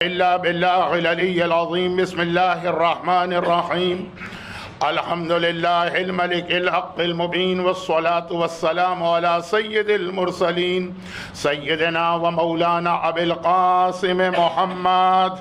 إلا بالله العلي العظيم. بسم الله الرحمن الرحيم. الحمد لله الملك الحق المبين، والصلاة والسلام على سيد المرسلين سيدنا ومولانا أبي القاسم محمد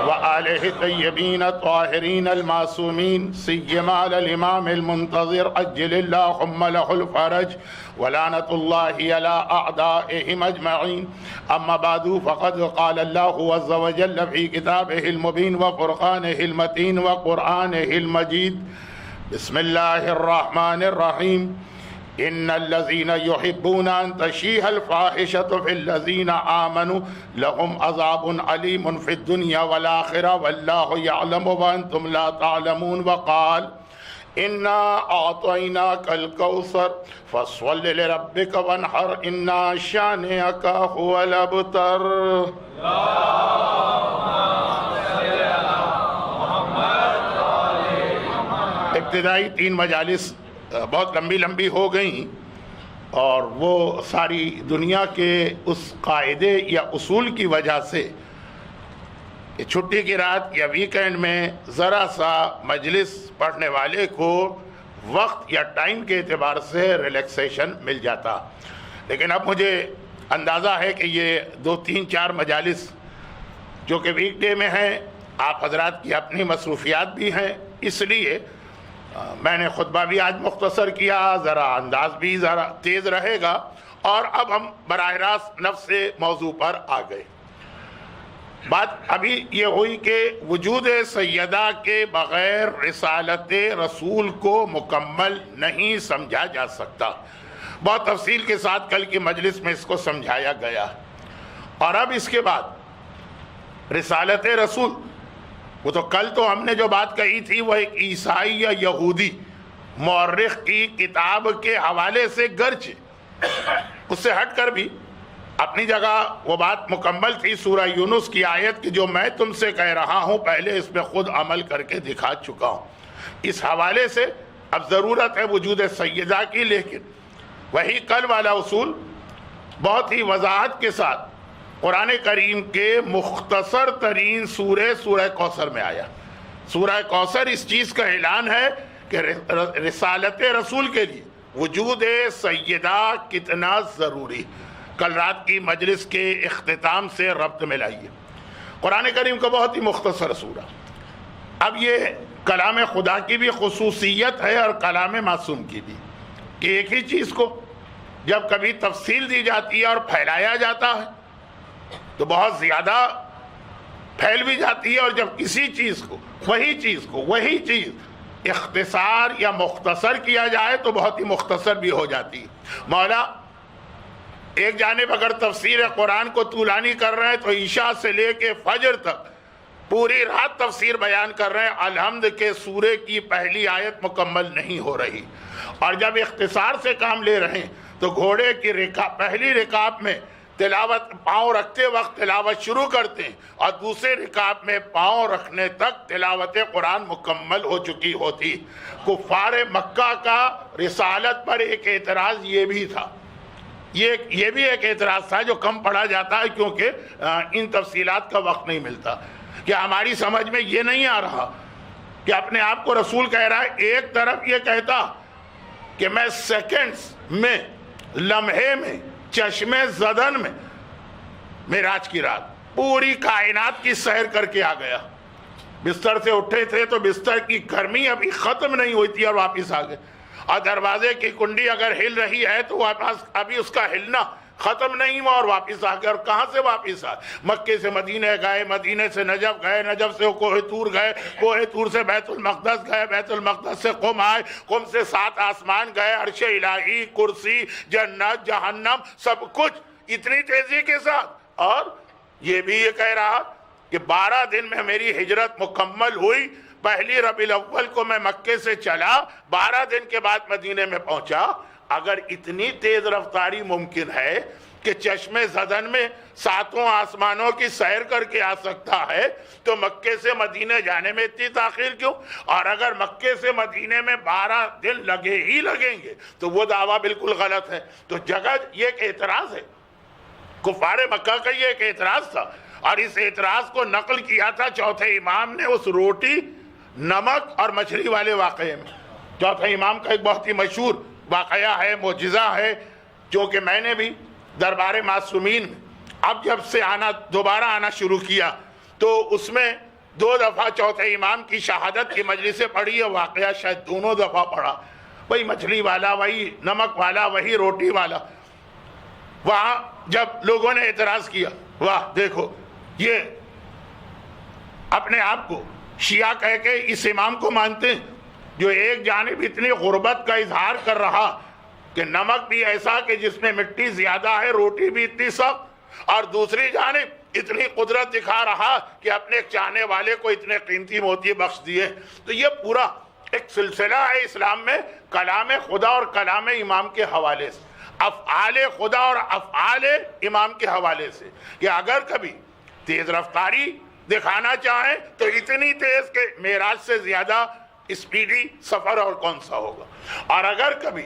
وآله الطيبين الطاهرين المعصومين، سيما على الإمام المنتظر عجل اللهم له الفرج، ولعنة الله على أعدائهم أجمعين. أما بعد، فقد قال الله عز وجل في كتابه المبين وفرقانه المتين وقرآنه المجيد: بسم الله الرحمن الرحيم. إن الذين يحبون أن تشيع الفاحشة في الذين آمنوا لهم عذاب أليم في الدنيا والآخرة والله يعلم وأنتم لا تعلمون. وقال: إنا أعطيناك الكوثر فصل لربك وانحر إن شانئك هو الأبتر. ابتدائی 3 مجالس بہت لمبی ہو گئیں، اور وہ ساری دنیا کے اس قاعدے یا اصول کی وجہ سے چھٹی کی رات یا ویکینڈ میں ذرا سا مجلس پڑھنے والے کو وقت یا ٹائم کے اعتبار سے ریلیکسیشن مل جاتا. لیکن اب مجھے اندازہ ہے کہ یہ 2 3 4 مجالس جو کہ ویک ڈے میں ہیں، آپ حضرات کی اپنی مصروفیات بھی ہیں، اس لیے میں نے خطبہ بھی آج مختصر کیا، ذرا انداز بھی ذرا تیز رہے گا، اور اب ہم براہ راست نفس موضوع پر آ گئے. بات ابھی یہ ہوئی کہ وجود سیدہ کے بغیر رسالت رسول کو مکمل نہیں سمجھا جا سکتا. بہت تفصیل کے ساتھ کل کی مجلس میں اس کو سمجھایا گیا. اور اب اس کے بعد رسالت رسول، وہ تو کل تو ہم نے جو بات کہی تھی وہ ایک عیسائی یا یہودی مورخ کی کتاب کے حوالے سے گرچہ اس سے ہٹ کر بھی اپنی جگہ وہ بات مکمل تھی. سورہ یونس کی آیت کی جو میں تم سے کہہ رہا ہوں پہلے اس میں خود عمل کر کے دکھا چکا ہوں. اس حوالے سے اب ضرورت ہے وجود سیدہ کی، لیکن وہی کل والا اصول بہت ہی وضاحت کے ساتھ قرآن کریم کے مختصر ترین سورہ کوثر میں آیا. سورہ کوثر اس چیز کا اعلان ہے کہ رسالت رسول کے لیے وجود سیدہ کتنا ضروری. کل رات کی مجلس کے اختتام سے ربط ملائیے. قرآن کریم کا بہت ہی مختصر سورہ. اب یہ کلام خدا کی بھی خصوصیت ہے اور کلام معصوم کی بھی، کہ ایک ہی چیز کو جب کبھی تفصیل دی جاتی ہے اور پھیلایا جاتا ہے تو بہت زیادہ پھیل بھی جاتی ہے، اور جب کسی چیز کو وہی چیز اختصار یا مختصر کیا جائے تو بہت ہی مختصر بھی ہو جاتی ہے. مولا ایک جانب اگر تفسیر قرآن کو طولانی کر رہے ہیں تو عشاء سے لے کے فجر تک پوری رات تفسیر بیان کر رہے ہیں. الحمد کے سورے کی پہلی آیت مکمل نہیں ہو رہی، اور جب اختصار سے کام لے رہے ہیں تو گھوڑے کی پہلی رکاب میں تلاوت پاؤں رکھتے وقت تلاوت شروع کرتے ہیں، اور دوسرے رکعت میں پاؤں رکھنے تک تلاوت قرآن مکمل ہو چکی ہوتی. کفار مکہ کا رسالت پر ایک اعتراض یہ بھی تھا، یہ بھی ایک اعتراض تھا جو کم پڑھا جاتا ہے کیونکہ ان تفصیلات کا وقت نہیں ملتا، کہ ہماری سمجھ میں یہ نہیں آ رہا کہ اپنے آپ کو رسول کہہ رہا ہے. ایک طرف یہ کہتا کہ میں سیکنڈز میں، لمحے میں، چشمے زدن میں معراج کی رات پوری کائنات کی سیر کر کے آ گیا. بستر سے اٹھے تھے تو بستر کی گرمی ابھی ختم نہیں ہوئی تھی اور واپس آ گئے، اور دروازے کی کنڈی اگر ہل رہی ہے تو ابھی اس کا ہلنا ختم نہیں ہوا اور واپس آ گئے. اور کہاں سے واپس آئے؟ مکے سے مدینے گئے، مدینے سے نجف گئے، نجف سے کوہ طور گئے، کوہ طور سے بیت المقدس گئے، بیت المقدس سے قم آئے، قم سے 7 آسمان گئے، عرش الہی، کرسی، جنت، جہنم، سب کچھ اتنی تیزی کے ساتھ. اور یہ بھی یہ کہہ رہا کہ 12 دن میں میری ہجرت مکمل ہوئی. پہلی ربیع الاول کو میں مکے سے چلا، 12 دن کے بعد مدینے میں پہنچا. اگر اتنی تیز رفتاری ممکن ہے کہ چشم زدن میں 7 آسمانوں کی سیر کر کے آ سکتا ہے تو مکے سے مدینے جانے میں اتنی تاخیر کیوں؟ اور اگر مکے سے مدینے میں 12 دن لگیں گے تو وہ دعویٰ بالکل غلط ہے۔ تو جگہ یہ ایک اعتراض ہے، کفار مکہ کا یہ ایک اعتراض تھا، اور اس اعتراض کو نقل کیا تھا چوتھے امام نے اس روٹی، نمک اور مچھلی والے واقعے میں۔ چوتھے امام کا ایک بہت ہی مشہور واقعہ ہے، معجزہ ہے، جو کہ میں نے بھی دربار معصومین میں اب جب سے دوبارہ آنا شروع کیا تو اس میں 2 دفعہ چوتھے امام کی شہادت کی مجلسیں پڑھی ہے، واقعہ شاید دونوں دفعہ پڑھا، وہی مچھلی والا، وہی نمک والا، وہی روٹی والا۔ وہاں جب لوگوں نے اعتراض کیا، واہ دیکھو یہ اپنے آپ کو شیعہ کہہ کے اس امام کو مانتے ہیں جو ایک جانب اتنی غربت کا اظہار کر رہا کہ نمک بھی ایسا کہ جس میں مٹی زیادہ ہے، روٹی بھی اتنی سخت، اور دوسری جانب اتنی قدرت دکھا رہا کہ اپنے چاہنے والے کو اتنے قیمتی موتی بخش دیے۔ تو یہ پورا ایک سلسلہ ہے اسلام میں کلام خدا اور کلام امام کے حوالے سے، افعال خدا اور افعال امام کے حوالے سے، کہ اگر کبھی تیز رفتاری دکھانا چاہیں تو اتنی تیز کہ معراج سے زیادہ اسپیڈی سفر اور کون سا ہوگا، اور اگر کبھی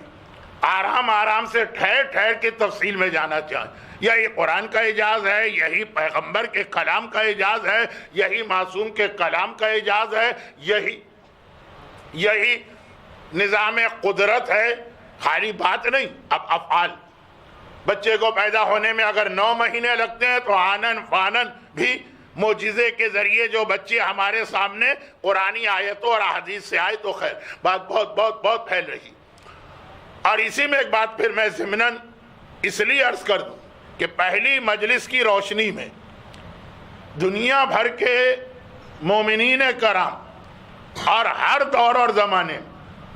آرام سے ٹھہر کے تفصیل میں جانا چاہیں، یہی قرآن کا اعجاز ہے، یہی پیغمبر کے کلام کا اعجاز ہے، یہی معصوم کے کلام کا اعجاز ہے، یہی نظام قدرت ہے، خالی بات نہیں۔ اب افعال، بچے کو پیدا ہونے میں اگر 9 مہینے لگتے ہیں تو آنن فانن بھی معجزے کے ذریعے جو بچے ہمارے سامنے قرآنی آیتوں اور احادیث سے آئے تو خیر بات بہت پھیل رہی۔ اور اسی میں ایک بات پھر میں ضمناً اس لیے عرض کر دوں کہ پہلی مجلس کی روشنی میں دنیا بھر کے مومنین کرام اور ہر دور اور زمانے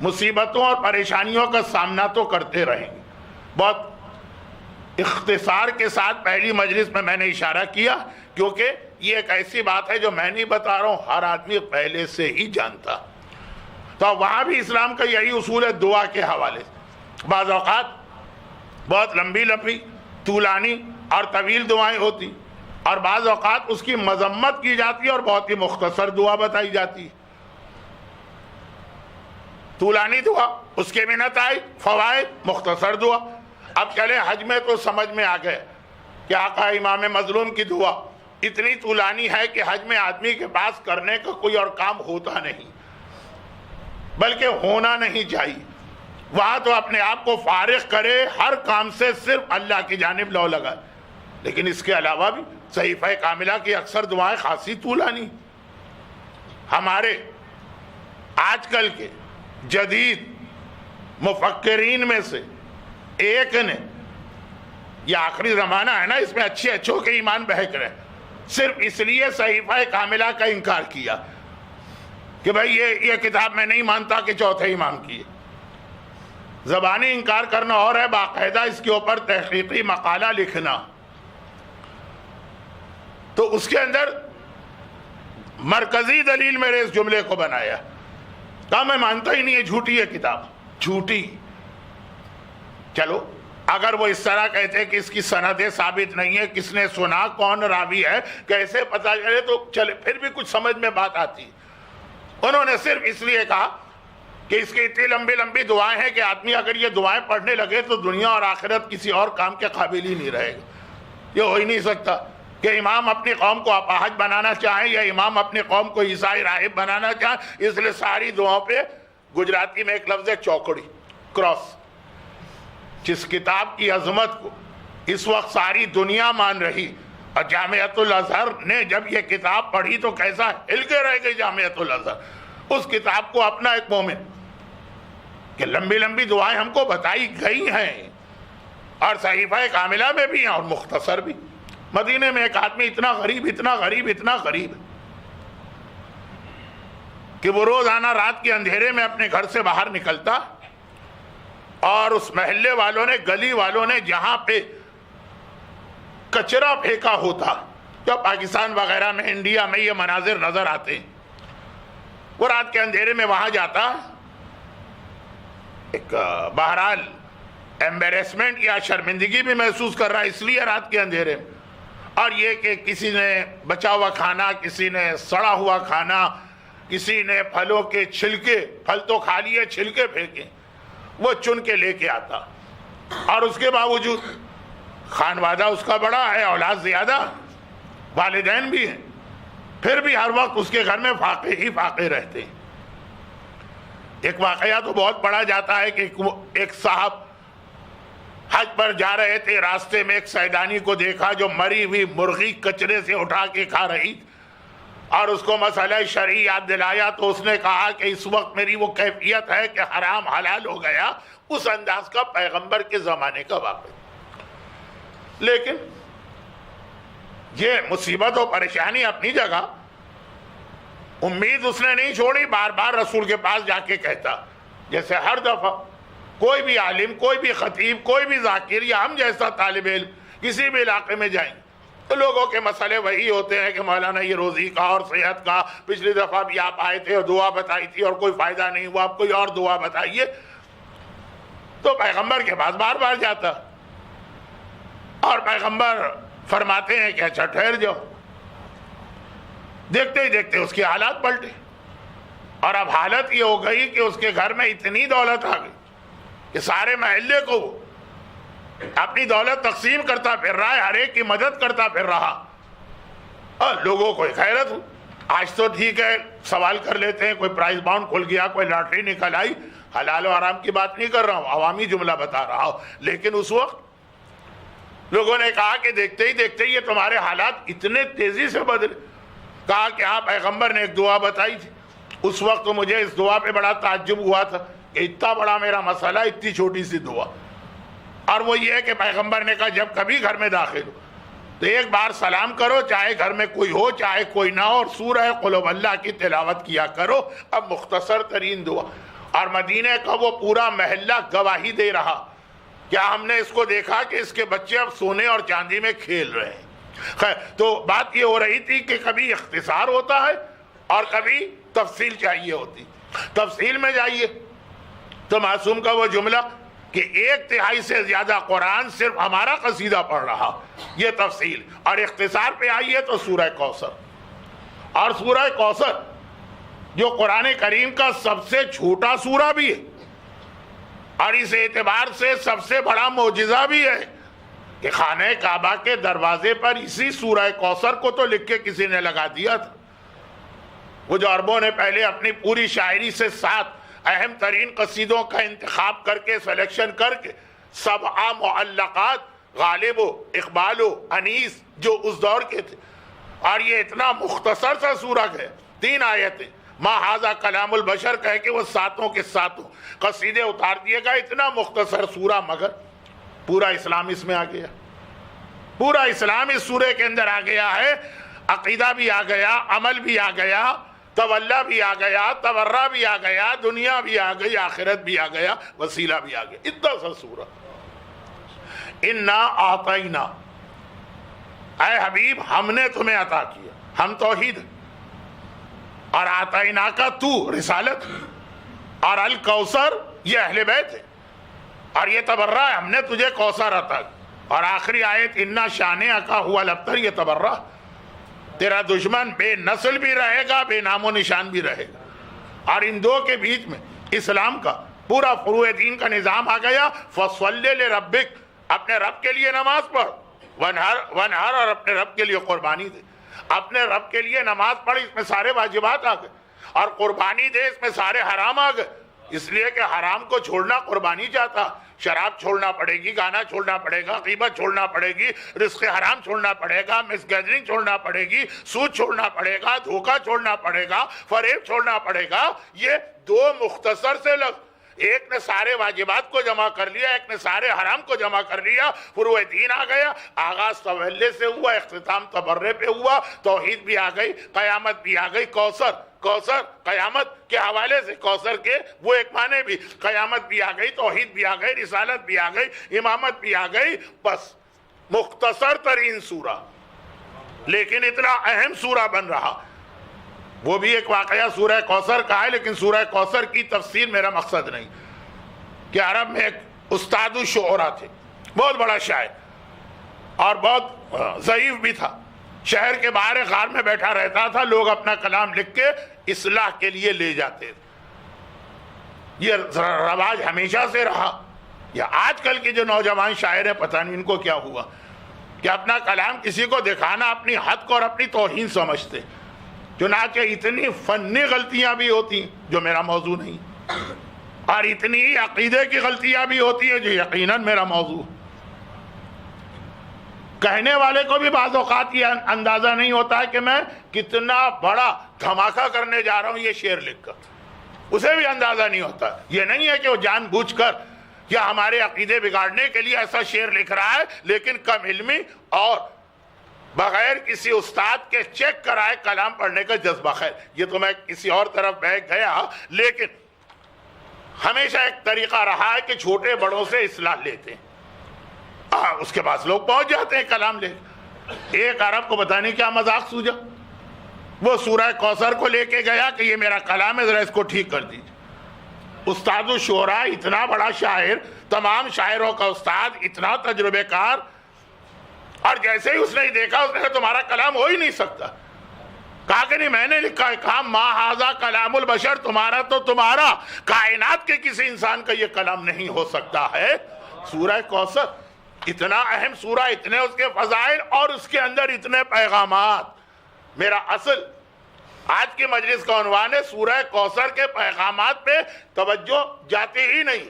مصیبتوں اور پریشانیوں کا سامنا تو کرتے رہیں گے۔ بہت اختصار کے ساتھ پہلی مجلس میں میں نے اشارہ کیا، کیونکہ یہ ایک ایسی بات ہے جو میں نہیں بتا رہا ہوں، ہر آدمی پہلے سے ہی جانتا۔ تو وہاں بھی اسلام کا یہی اصول ہے دعا کے حوالے سے۔ بعض اوقات بہت لمبی طولانی اور طویل دعائیں ہوتی، اور بعض اوقات اس کی مذمت کی جاتی ہے اور بہت ہی مختصر دعا بتائی جاتی۔ طولانی دعا، اس کے بھی نتائج، فوائد، مختصر دعا۔ اب چلے حج میں تو سمجھ میں آ گئے کہ آقا امام مظلوم کی دعا اتنی طولانی ہے کہ حج میں آدمی کے پاس کرنے کا کوئی اور کام ہوتا نہیں، بلکہ ہونا نہیں چاہیے۔ وہاں تو اپنے آپ کو فارغ کرے ہر کام سے، صرف اللہ کی جانب لو لگائے۔ لیکن اس کے علاوہ بھی صحیفہ کاملہ کی اکثر دعائیں خاصی طولانی۔ ہمارے آج کل کے جدید مفکرین میں سے ایک نے، یہ آخری زمانہ ہے نا، اس میں اچھوں کے ایمان بہک رہے، صرف اس لیے صحیفہ کاملہ کا انکار کیا کہ بھائی یہ کتاب میں نہیں مانتا کہ چوتھے امام کی ہے۔ زبانی انکار کرنا اور ہے، باقاعدہ اس کے اوپر تحقیقی مقالہ لکھنا۔ تو اس کے اندر مرکزی دلیل میرے اس جملے کو بنایا، کہا میں مانتا ہی نہیں ہے، جھوٹی ہے کتاب، جھوٹی۔ چلو اگر وہ اس طرح کہتے کہ اس کی سندیں ثابت نہیں ہے، کس نے سنا، کون راوی ہے، کیسے پتہ چلے، تو چلے پھر بھی کچھ سمجھ میں بات آتی۔ انہوں نے صرف اس لیے کہا کہ اس کی اتنی لمبی دعائیں ہیں کہ آدمی اگر یہ دعائیں پڑھنے لگے تو دنیا اور آخرت کسی اور کام کے قابل ہی نہیں رہے گا۔ یہ ہو ہی نہیں سکتا کہ امام اپنی قوم کو اپاہج بنانا چاہیں یا امام اپنی قوم کو عیسائی راہب بنانا چاہیں۔ اس لیے ساری دعاؤں پہ گجراتی میں ایک لفظ ہے چوکڑی، کراس۔ جس کتاب کی عظمت کو اس وقت ساری دنیا مان رہی، اور جامعۃ الازہر نے جب یہ کتاب پڑھی تو کیسا ہل کے رہ گئی جامعۃ الازہر۔ اس کتاب کو اپنا ایک مومن کہ لمبی دعائیں ہم کو بتائی گئی ہیں، اور صحیفہ کاملہ میں بھی ہیں اور مختصر بھی۔ مدینے میں ایک آدمی اتنا غریب کہ وہ روزانہ رات کے اندھیرے میں اپنے گھر سے باہر نکلتا، اور اس محلے والوں نے، گلی والوں نے جہاں پہ کچرا پھینکا ہوتا، جو پاکستان وغیرہ میں، انڈیا میں یہ مناظر نظر آتے ہیں، وہ رات کے اندھیرے میں وہاں جاتا۔ ایک بہرحال ایمبیرسمنٹ یا شرمندگی بھی محسوس کر رہا ہے اس لیے رات کے اندھیرے میں. اور یہ کہ کسی نے بچا ہوا کھانا، کسی نے سڑا ہوا کھانا، کسی نے پھلوں کے چھلکے، پھل تو کھا لیے چھلکے پھینکے، وہ چن کے لے کے آتا. اور اس کے باوجود خانوادہ اس کا بڑا ہے، اولاد زیادہ، والدین بھی ہیں، پھر بھی ہر وقت اس کے گھر میں فاقے ہی فاقے رہتے ہیں. ایک واقعہ تو بہت پڑھا جاتا ہے کہ ایک صاحب حج پر جا رہے تھے، راستے میں ایک سیدانی کو دیکھا جو مری ہوئی مرغی کچرے سے اٹھا کے کھا رہی، اور اس کو مسئلہ شرعی یاد دلایا تو اس نے کہا کہ اس وقت میری وہ کیفیت ہے کہ حرام حلال ہو گیا. اس انداز کا پیغمبر کے زمانے کا واقعہ. لیکن یہ مصیبت و پریشانی اپنی جگہ، امید اس نے نہیں چھوڑی، بار بار رسول کے پاس جا کے کہتا. جیسے ہر دفعہ کوئی بھی عالم، کوئی بھی خطیب، کوئی بھی ذاکر یا ہم جیسا طالب علم کسی بھی علاقے میں جائیں تو لوگوں کے مسئلے وہی ہوتے ہیں کہ مولانا یہ روزی کا اور صحت کا، پچھلی دفعہ بھی آپ آئے تھے اور دعا بتائی تھی اور کوئی فائدہ نہیں ہوا، آپ کوئی اور دعا بتائیے. تو پیغمبر کے پاس بار بار جاتا اور پیغمبر فرماتے ہیں کہ اچھا ٹھہر جاؤ. دیکھتے ہی دیکھتے اس کی حالات پلٹے، اور اب حالت یہ ہو گئی کہ اس کے گھر میں اتنی دولت آ گئی کہ سارے محلے کو اپنی دولت تقسیم کرتا پھر رہا ہے، ہر ایک کی مدد کرتا پھر رہا. اور لوگوں کو ایک حیرت ہو. آج تو ٹھیک ہے سوال کر لیتے ہیں، کوئی پرائز باؤنڈ کھل گیا، کوئی لاٹری نکل آئی، حلال و حرام کی بات نہیں کر رہا ہوں، عوامی جملہ بتا رہا ہوں. لیکن اس وقت لوگوں نے کہا کہ دیکھتے ہی دیکھتے یہ تمہارے حالات اتنے تیزی سے بدلے. کہا کہ ہاں پیغمبر نے ایک دعا بتائی تھی. اس وقت تو مجھے اس دعا پہ بڑا تعجب ہوا تھا کہ اتنا بڑا میرا مسئلہ، اتنی چھوٹی سی دعا. اور وہ یہ ہے کہ پیغمبر نے کہا جب کبھی گھر میں داخل ہو تو ایک بار سلام کرو، چاہے گھر میں کوئی ہو چاہے کوئی نہ ہو، اور سورہ قل هو اللہ کی تلاوت کیا کرو. اب مختصر ترین دعا. اور مدینہ کا وہ پورا محلہ گواہی دے رہا. کیا ہم نے اس کو دیکھا کہ اس کے بچے اب سونے اور چاندی میں کھیل رہے ہیں. خیر، تو بات یہ ہو رہی تھی کہ کبھی اختصار ہوتا ہے اور کبھی تفصیل چاہیے ہوتی. تفصیل میں جائیے تو معصوم کا وہ جملہ کہ 1/3 سے زیادہ قرآن صرف ہمارا قصیدہ پڑھ رہا، یہ تفصیل. اور اختصار پہ آئیے تو سورہ کوثر. اور سورہ کوثر جو قرآن کریم کا سب سے چھوٹا سورہ بھی ہے اور اس اعتبار سے سب سے بڑا معجزہ بھی ہے کہ خانہ کعبہ کے دروازے پر اسی سورہ کوثر کو تو لکھ کے کسی نے لگا دیا تھا. وہ جو عربوں نے پہلے اپنی پوری شاعری سے 7 اہم ترین قصیدوں کا انتخاب کر کے سلیکشن کر کے 7 معلقات غالب و اقبال و انیس جو اس دور کے تھے، اور یہ اتنا مختصر سا سورہ ہے، 3 آیتیں، ما ھذا کلام البشر کہہ کے وہ 7 کے 7 قصیدے اتار دیے گا. اتنا مختصر سورہ، مگر پورا اسلام اس میں آ گیا. پورا اسلام اس سورے کے اندر آ گیا ہے. عقیدہ بھی آ گیا، عمل بھی آ گیا، تولا بھی آ گیا، تورا بھی آ گیا، دنیا بھی آ گئی، آخرت بھی آ گیا، وسیلہ بھی آ گیا. اتنا سا سورہ. انا اعطینا، اے حبیب ہم نے تمہیں عطا کیا. ہم توحید، اور اعطینا کا تو رسالت، اور الکوثر یہ اہل بیت ہے، اور یہ تبرہ ہے ہم نے تجھے کوثر عطا کیا. اور آخری آیت انا شانئک ھو الابتر، یہ تبرہ، تیرا دشمن بے نسل بھی رہے گا، بے نام و نشان بھی رہے گا. اور ان دو کے بیچ میں اسلام کا پورا فروع دین کا نظام آ گیا. فصلی لربک، اپنے رب کے لیے نماز پڑھ، ونہر، اور اپنے رب کے لیے قربانی دے. اپنے رب کے لیے نماز پڑھ، اس میں سارے واجبات آ گئے، اور قربانی دے، اس میں سارے حرام آ گئے. اس لیے کہ حرام کو چھوڑنا قربانی چاہتا. شراب چھوڑنا پڑے گی، گانا چھوڑنا پڑے گا، غیبت چھوڑنا پڑے گی، رزق حرام چھوڑنا پڑے گا، مس گیدرنگ چھوڑنا پڑے گی، سود چھوڑنا پڑے گا، دھوکہ چھوڑنا پڑے گا، فریب چھوڑنا پڑے گا. یہ 2 مختصر سے لفظ، ایک نے سارے واجبات کو جمع کر لیا، ایک نے سارے حرام کو جمع کر لیا. فروع دین آ گیا. آغاز تولے سے ہوا، اختتام تبرے پہ ہوا. توحید بھی آ گئی، قیامت بھی آ گئی. کوثر قیامت کے حوالے سے، کوثر کے وہ ایک معنی بھی، قیامت بھی آ گئی، توحید بھی آ گئی، رسالت بھی آ گئی، امامت بھی آ گئی. بس مختصر ترین سورہ، لیکن اتنا اہم سورہ بن رہا. وہ بھی ایک واقعہ سورہ کوثر کا ہے، لیکن سورہ کوثر کی تفسیر میرا مقصد نہیں. کہ عرب میں ایک استاد الشعراء تھے، بہت بڑا شاعر اور بہت ضعیف بھی تھا. شہر کے باہر غار میں بیٹھا رہتا تھا، لوگ اپنا کلام لکھ کے اصلاح کے لیے لے جاتے تھے. یہ رواج ہمیشہ سے رہا. یا آج کل کے جو نوجوان شاعر ہیں پتہ نہیں ان کو کیا ہوا کہ اپنا کلام کسی کو دکھانا اپنی حد کو اور اپنی توہین سمجھتے. چنانچہ اتنی فنی غلطیاں بھی ہوتی ہیں جو میرا موضوع نہیں، اور اتنی ہی عقیدے کی غلطیاں بھی ہوتی ہیں جو یقیناً میرا موضوع. کہنے والے کو بھی بعض اوقات یہ اندازہ نہیں ہوتا ہے کہ میں کتنا بڑا دھماکہ کرنے جا رہا ہوں یہ شعر لکھ کر، اسے بھی اندازہ نہیں ہوتا. یہ نہیں ہے کہ وہ جان بوجھ کر یا ہمارے عقیدے بگاڑنے کے لیے ایسا شعر لکھ رہا ہے، لیکن کم علمی اور بغیر کسی استاد کے چیک کرائے کلام پڑھنے کا جذبہ. خیر یہ تو میں کسی اور طرف بہ گیا، لیکن ہمیشہ ایک طریقہ رہا ہے کہ چھوٹے بڑوں سے اصلاح لیتے ہیں، اس کے پاس لوگ پہنچ جاتے ہیں کلام لے. ایک عرب کو پتہ نہیں کیا مذاق سوجا، وہ سورہ کوثر کو لے کے گیا کہ یہ میرا کلام ہے، ذرا اس کو ٹھیک کر دیجیے. استاد الشعراء، اتنا بڑا شاعر، تمام شاعروں کا استاد، اتنا تجربے کار، اور جیسے ہی اس نے دیکھا اس نے کہا تمہارا کلام ہو ہی نہیں سکتا. کہا کہ نہیں میں نے لکھا ہے. کہا ما ھذا کلام البشر، تمہارا تو تمہارا کائنات کے کسی انسان کا یہ کلام نہیں ہو سکتا ہے. سورہ کوثر اتنا اہم سورہ، اتنے اس کے فضائل اور اس کے اندر اتنے پیغامات. میرا اصل آج کی مجلس کا عنوان ہے سورہ کوثر کے پیغامات پہ توجہ جاتی ہی نہیں.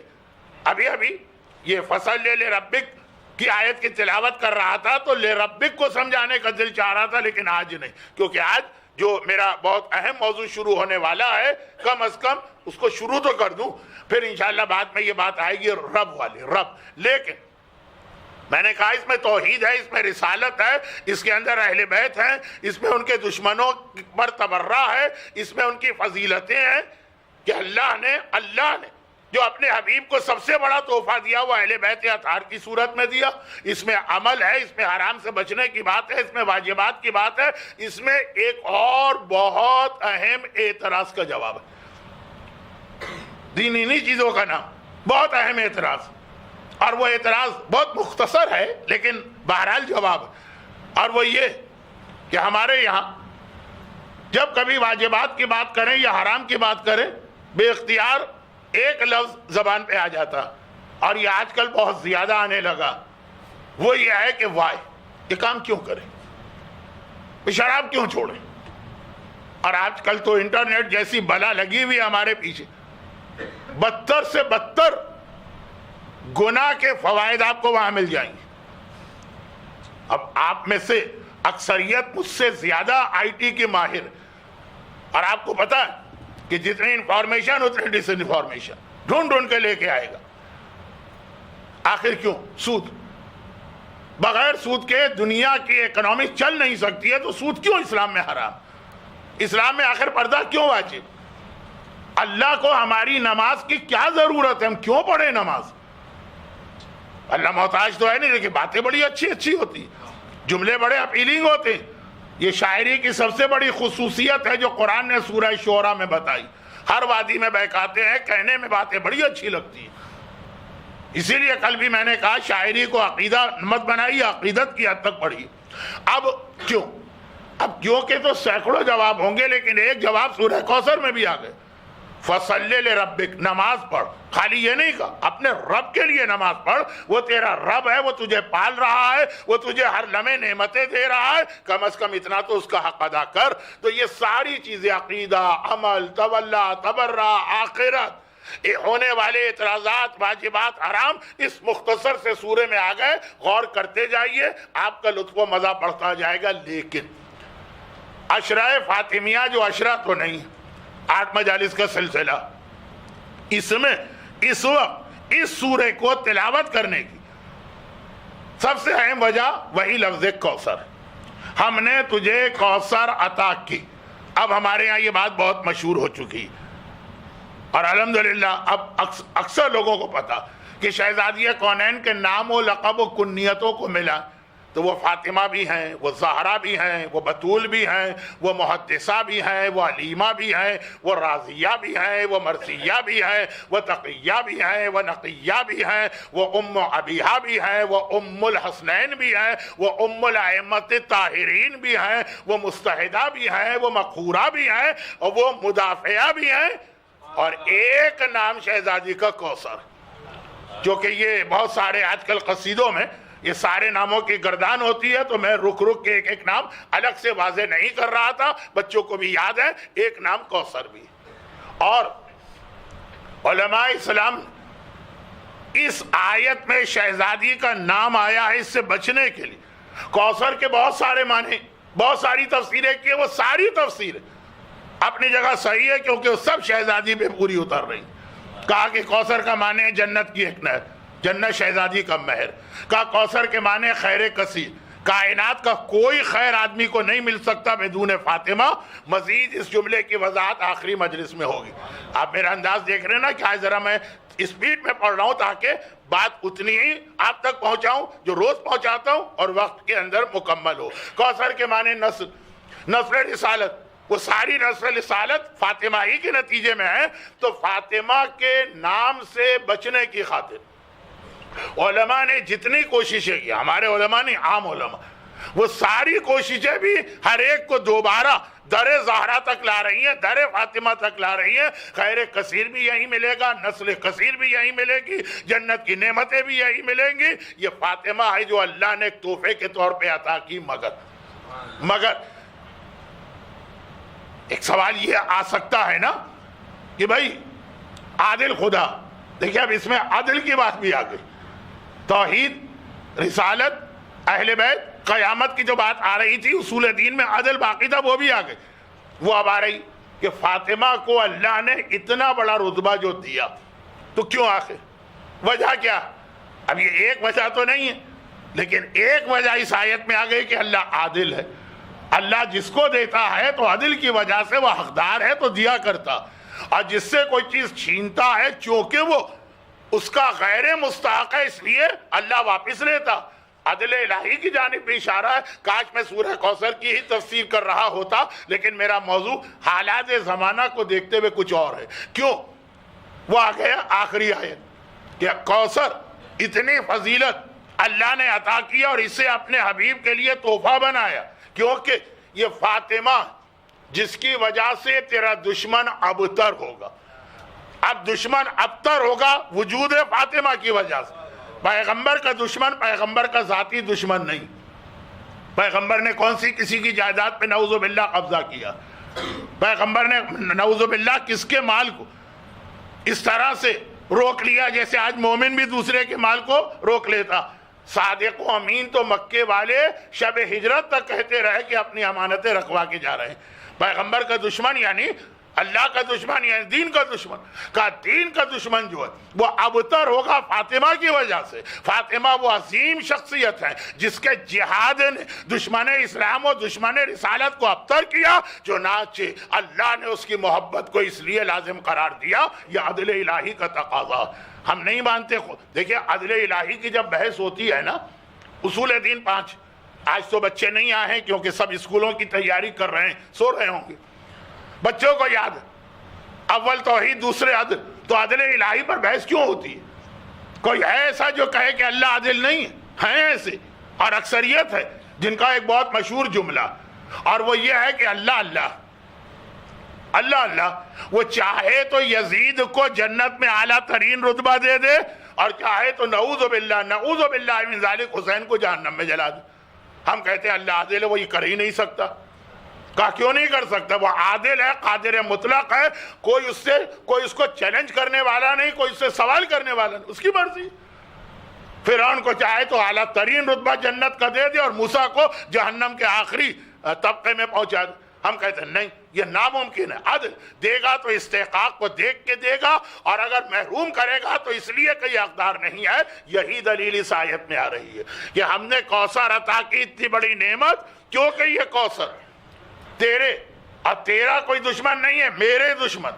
ابھی ابھی یہ فصل لے ربک کی آیت کی تلاوت کر رہا تھا تو لے ربک کو سمجھانے کا دل چاہ رہا تھا، لیکن آج نہیں، کیونکہ آج جو میرا بہت اہم موضوع شروع ہونے والا ہے کم از کم اس کو شروع تو کر دوں، پھر انشاءاللہ بعد میں یہ بات آئے گی رب والی رب. لیکن میں نے کہا اس میں توحید ہے، اس میں رسالت ہے، اس کے اندر اہل بیت ہیں، اس میں ان کے دشمنوں پر تبرہ ہے، اس میں ان کی فضیلتیں ہیں کہ اللہ نے جو اپنے حبیب کو سب سے بڑا تحفہ دیا وہ اہل بیت اطہار کی صورت میں دیا. اس میں عمل ہے، اس میں حرام سے بچنے کی بات ہے، اس میں واجبات کی بات ہے، اس میں ایک اور بہت اہم اعتراض کا جواب ہے. دین انہی چیزوں کا نام، بہت اہم اعتراض، اور وہ اعتراض بہت مختصر ہے لیکن بہرحال جواب ہے. اور وہ یہ کہ ہمارے یہاں جب کبھی واجبات کی بات کریں یا حرام کی بات کریں بے اختیار ایک لفظ زبان پہ آ جاتا، اور یہ آج کل بہت زیادہ آنے لگا. وہ یہ ہے کہ وائی، یہ کام کیوں کریں، شراب کیوں چھوڑیں. اور آج کل تو انٹرنیٹ جیسی بلا لگی ہوئی ہمارے پیچھے، بدتر سے بدتر گناہ کے فوائد آپ کو وہاں مل جائیں گے. اب آپ میں سے اکثریت مجھ سے زیادہ آئی ٹی کی ماہر، اور آپ کو پتا ہے کہ جتنی انفارمیشن اتنی ڈس انفارمیشن ڈھونڈ کے لے کے آئے گا. آخر کیوں؟ سود. بغیر سود کے دنیا کی اکنامی چل نہیں سکتی ہے، تو سود کیوں اسلام میں حرام؟ اسلام میں آخر پردہ کیوں واجب؟ اللہ کو ہماری نماز کی کیا ضرورت ہے؟ ہم کیوں پڑھیں نماز؟ اللہ محتاج تو ہے نہیں، لیکن باتیں بڑی اچھی ہوتی، جملے بڑے اپیلنگ ہوتے ہیں. یہ شاعری کی سب سے بڑی خصوصیت ہے جو قرآن نے سورہ شعراء میں بتائی. ہر وادی میں بہکاتے ہیں، کہنے میں باتیں بڑی اچھی لگتی ہیں. اسی لیے کل بھی میں نے کہا شاعری کو عقیدہ مت بنائیے، عقیدت کی حد تک پڑھیے. اب کیوں کہ تو سینکڑوں جواب ہوں گے، لیکن ایک جواب سورہ کوثر میں بھی آ گئے. فصلی لربک، نماز پڑھ. خالی یہ نہیں کہا اپنے رب کے لیے نماز پڑھ، وہ تیرا رب ہے، وہ تجھے پال رہا ہے، وہ تجھے ہر لمحے نعمتیں دے رہا ہے، کم از کم اتنا تو اس کا حق ادا کر. تو یہ ساری چیزیں عقیدہ، عمل، تولا، تبرہ، آخرت، ہونے والے اعتراضات، واجبات، حرام اس مختصر سے سورے میں آ گئے. غور کرتے جائیے، آپ کا لطف و مزہ بڑھتا جائے گا. لیکن عشرہ فاطمیہ جو عشرہ تو نہیں، 8 مجالس کا سلسلہ، اس میں اس وقت اس سورے کو تلاوت کرنے کی سب سے اہم وجہ وہی لفظ کوثر. ہم نے تجھے کوثر عطا کی. اب ہمارے ہاں یہ بات بہت مشہور ہو چکی، اور الحمدللہ اب اکثر لوگوں کو پتا کہ شہزادیہ کونین کے نام و لقب و کنیتوں کو ملا تو وہ فاطمہ بھی ہیں، وہ زہرا بھی ہیں، وہ بطول بھی ہیں، وہ محدثہ بھی ہیں، وہ علیمہ بھی ہیں، وہ راضیہ بھی ہیں، وہ مرثیہ بھی ہیں، وہ تقیہ بھی ہیں، وہ نقیہ بھی ہیں، وہ ام ابیہا بھی ہیں، وہ ام الحسنین بھی ہیں، وہ ام الائمۃ الطاہرین بھی ہیں، وہ مستحدہ بھی ہیں، وہ مقہورہ بھی ہیں، اور وہ مدافعہ بھی ہیں، اور ایک نام شہزادی کا کوثر، جو کہ یہ بہت سارے آج کل قصیدوں میں یہ سارے ناموں کی گردان ہوتی ہے، تو میں رک کے ایک ایک نام الگ سے واضح نہیں کر رہا تھا، بچوں کو بھی یاد ہے، ایک نام کوثر بھی۔ اور علماء اسلام اس آیت میں شہزادی کا نام آیا ہے اس سے بچنے کے لیے۔ کوثر کے بہت سارے معنی، بہت ساری تفسیریں کی، وہ ساری تفسیریں اپنی جگہ صحیح ہے، کیونکہ وہ سب شہزادی پہ پوری اتر رہی۔ کہا کہ کوثر کا معنی ہے جنت کی ایک نہر، جنت شہزادی کا مہر۔ کہا کوثر کے معنی خیر کثیر، کائنات کا کوئی خیر آدمی کو نہیں مل سکتا بدون فاطمہ۔ مزید اس جملے کی وضاحت آخری مجلس میں ہوگی۔ آپ میرا انداز دیکھ رہے ہیں نا کہ آج ذرا میں اسپیڈ میں پڑھ رہا ہوں تاکہ بات اتنی ہی آپ تک پہنچاؤں جو روز پہنچاتا ہوں اور وقت کے اندر مکمل ہو۔ کوثر کے معنی نسل، نسل رسالت، وہ ساری نسل رسالت فاطمہ ہی کے نتیجے میں ہے۔ تو فاطمہ کے نام سے بچنے کی خاطر علماء نے جتنی کوششیں کی، ہمارے علماء نہیں، عام علماء، وہ ساری کوششیں بھی ہر ایک کو دوبارہ در زہرا تک لا رہی ہیں، در فاطمہ تک لا رہی ہیں۔ خیر کثیر بھی یہی ملے گا، نسل کثیر بھی یہی ملے گی، جنت کی نعمتیں بھی یہی ملیں گی۔ یہ فاطمہ ہے جو اللہ نے ایک تحفے کے طور پہ عطا کی۔ مگر ایک سوال یہ آ سکتا ہے نا کہ بھائی عادل خدا، دیکھیں اب اس میں عدل کی بات بھی آ گئی، توحید، رسالت، اہل بیت، قیامت کی جو بات آ رہی تھی، اصول دین میں عدل باقی تھا، وہ بھی آ گئی۔ وہ اب آ رہی کہ فاطمہ کو اللہ نے اتنا بڑا رتبہ جو دیا تو کیوں آخر؟ وجہ کیا؟ اب یہ ایک وجہ تو نہیں ہے، لیکن ایک وجہ اس آیت میں آ گئی کہ اللہ عادل ہے۔ اللہ جس کو دیتا ہے تو عدل کی وجہ سے وہ حقدار ہے تو دیا کرتا، اور جس سے کوئی چیز چھینتا ہے چونکہ وہ اس کا غیر مستحق ہے اس لیے اللہ واپس لیتا۔ عدل الہی کی جانب بھی اشارہ ہے۔ کاش میں سورہ کوثر کی ہی تفسیر کر رہا ہوتا، لیکن میرا موضوع حالات زمانہ کو دیکھتے ہوئے کچھ اور ہے۔ کیوں؟ وہ آ گیا آخری آیت کہ کوثر اتنی فضیلت اللہ نے عطا کیا اور اسے اپنے حبیب کے لیے تحفہ بنایا، کیونکہ یہ فاطمہ جس کی وجہ سے تیرا دشمن ابتر ہوگا۔ اب دشمن ابتر ہوگا وجود فاطمہ کی وجہ سے۔ پیغمبر کا دشمن پیغمبر کا ذاتی دشمن نہیں۔ پیغمبر نے کون سی کسی کی جائیداد پہ نعوذ باللہ قبضہ کیا؟ پیغمبر نے نعوذ باللہ کس کے مال کو اس طرح سے روک لیا جیسے آج مومن بھی دوسرے کے مال کو روک لیتا؟ صادق و امین تو مکے والے شب ہجرت تک کہتے رہے کہ اپنی امانتیں رکھوا کے جا رہے ہیں۔ پیغمبر کا دشمن یعنی اللہ کا دشمن یعنی دین کا دشمن کا دین کا دشمن جو ہے وہ ابتر ہوگا فاطمہ کی وجہ سے۔ فاطمہ وہ عظیم شخصیت ہے جس کے جہاد نے دشمن اسلام و دشمن رسالت کو ابتر کیا، چنانچہ اللہ نے اس کی محبت کو اس لیے لازم قرار دیا۔ یہ عدل الہی کا تقاضا ہم نہیں مانتے۔ دیکھیں عدل الہی کی جب بحث ہوتی ہے نا، اصول دین 5، آج تو بچے نہیں آئے ہیں کیونکہ سب اسکولوں کی تیاری کر رہے ہیں، سو رہے ہوں گے، بچوں کو یاد ہے اول توحید دوسرے عدل، تو عدل الہی پر بحث کیوں ہوتی ہے؟ کوئی ہے ایسا جو کہے کہ اللہ عدل نہیں ہے؟ ہیں ایسے، اور اکثریت ہے جن کا ایک بہت مشہور جملہ، اور وہ یہ ہے کہ اللہ اللہ اللہ اللہ، وہ چاہے تو یزید کو جنت میں اعلیٰ ترین رتبہ دے دے، اور چاہے تو نعوذ باللہ من ذالک حسین کو جہنم میں جلا دے۔ ہم کہتے ہیں اللہ عادل ہے، وہ یہ کر ہی نہیں سکتا۔ کہا کیوں نہیں کر سکتا؟ وہ عادل ہے، قادر مطلق ہے، کوئی اس کو چیلنج کرنے والا نہیں، کوئی اس سے سوال کرنے والا نہیں، اس کی مرضی۔ فرعون کو چاہے تو اعلیٰ ترین رتبہ جنت کا دے دے اور موسیٰ کو جہنم کے آخری طبقے میں پہنچا دے۔ ہم کہتے ہیں نہیں، یہ ناممکن ہے۔ عدل دے گا تو استحقاق کو دیکھ کے دے گا، اور اگر محروم کرے گا تو اس لیے کہ یہ حقدار نہیں ہے۔ یہی دلیل اس آیت میں آ رہی ہے کہ ہم نے کوثر عطا کی اتنی بڑی نعمت، کیونکہ یہ کوثر تیرے اور تیرا کوئی دشمن نہیں ہے، میرے دشمن،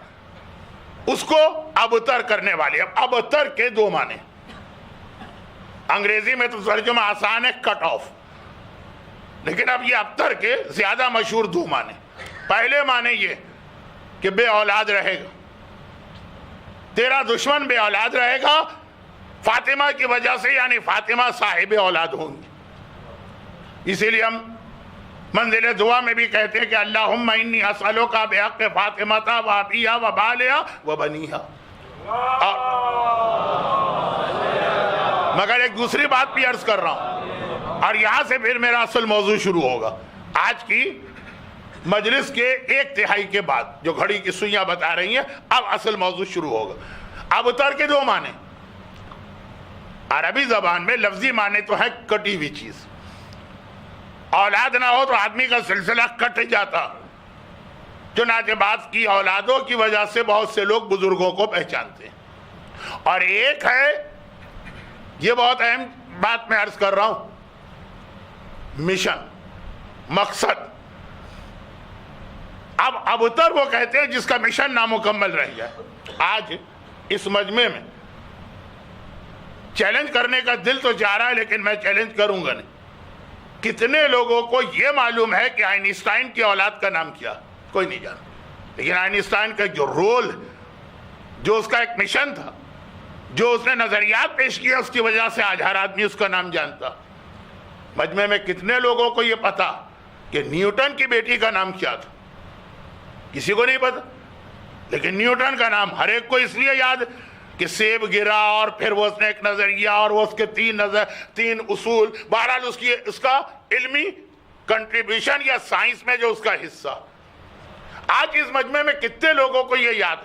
اس کو ابتر کرنے والے۔ اب ابتر کے دو معنی، انگریزی میں تو ترجمہ آسان ہے، کٹ آف، لیکن اب یہ ابتر کے زیادہ مشہور دو معنی. پہلے معنی یہ کہ بے اولاد رہے گا، تیرا دشمن بے اولاد رہے گا فاطمہ کی وجہ سے، یعنی فاطمہ صاحب اولاد ہوں گی. اسی لیے ہم منزل دعا میں بھی کہتے ہیں کہ اللہم انی اسألک بحق فاطمہ و ابیہا و بالہا و بنیہا. مگر ایک دوسری بات بھی عرض کر رہا ہوں، اور یہاں سے پھر میرا اصل موضوع شروع ہوگا. آج کی مجلس کے 1/3 کے بعد جو گھڑی کی سوئیاں بتا رہی ہیں، اب اصل موضوع شروع ہوگا. اب اتر کے دو معنی. عربی زبان میں لفظی معنی تو ہے کٹی ہوئی چیز. اولاد نہ ہو تو آدمی کا سلسلہ کٹ جاتا. چنانچہ بعض کی اولادوں کی وجہ سے بہت سے لوگ بزرگوں کو پہچانتے ہیں. اور ایک ہے، یہ بہت اہم بات میں عرض کر رہا ہوں، مشن، مقصد. اب ابتر وہ کہتے ہیں جس کا مشن نامکمل رہ گیا. آج اس مجمع میں چیلنج کرنے کا دل تو چاہ رہا ہے، لیکن میں چیلنج کروں گا نہیں. کتنے لوگوں کو یہ معلوم ہے کہ آئنسٹائن کی اولاد کا نام کیا؟ کوئی نہیں جانتا. لیکن آئنسٹائن کا جو رول، جو اس کا ایک مشن تھا، جو اس نے نظریات پیش کیا، اس کی وجہ سے آج ہر آدمی اس کا نام جانتا. مجمع میں کتنے لوگوں کو یہ پتا کہ نیوٹن کی بیٹی کا نام کیا تھا؟ کسی کو نہیں پتا. لیکن نیوٹن کا نام ہر ایک کو اس لیے یاد کہ سیب گرا، اور پھر وہ اس نے ایک نظریہ، اور وہ اس کے تین اصول. بہرحال اس کا علمی کنٹریبیوشن یا سائنس میں جو اس کا حصہ. آج اس مجمع میں کتنے لوگوں کو یہ یاد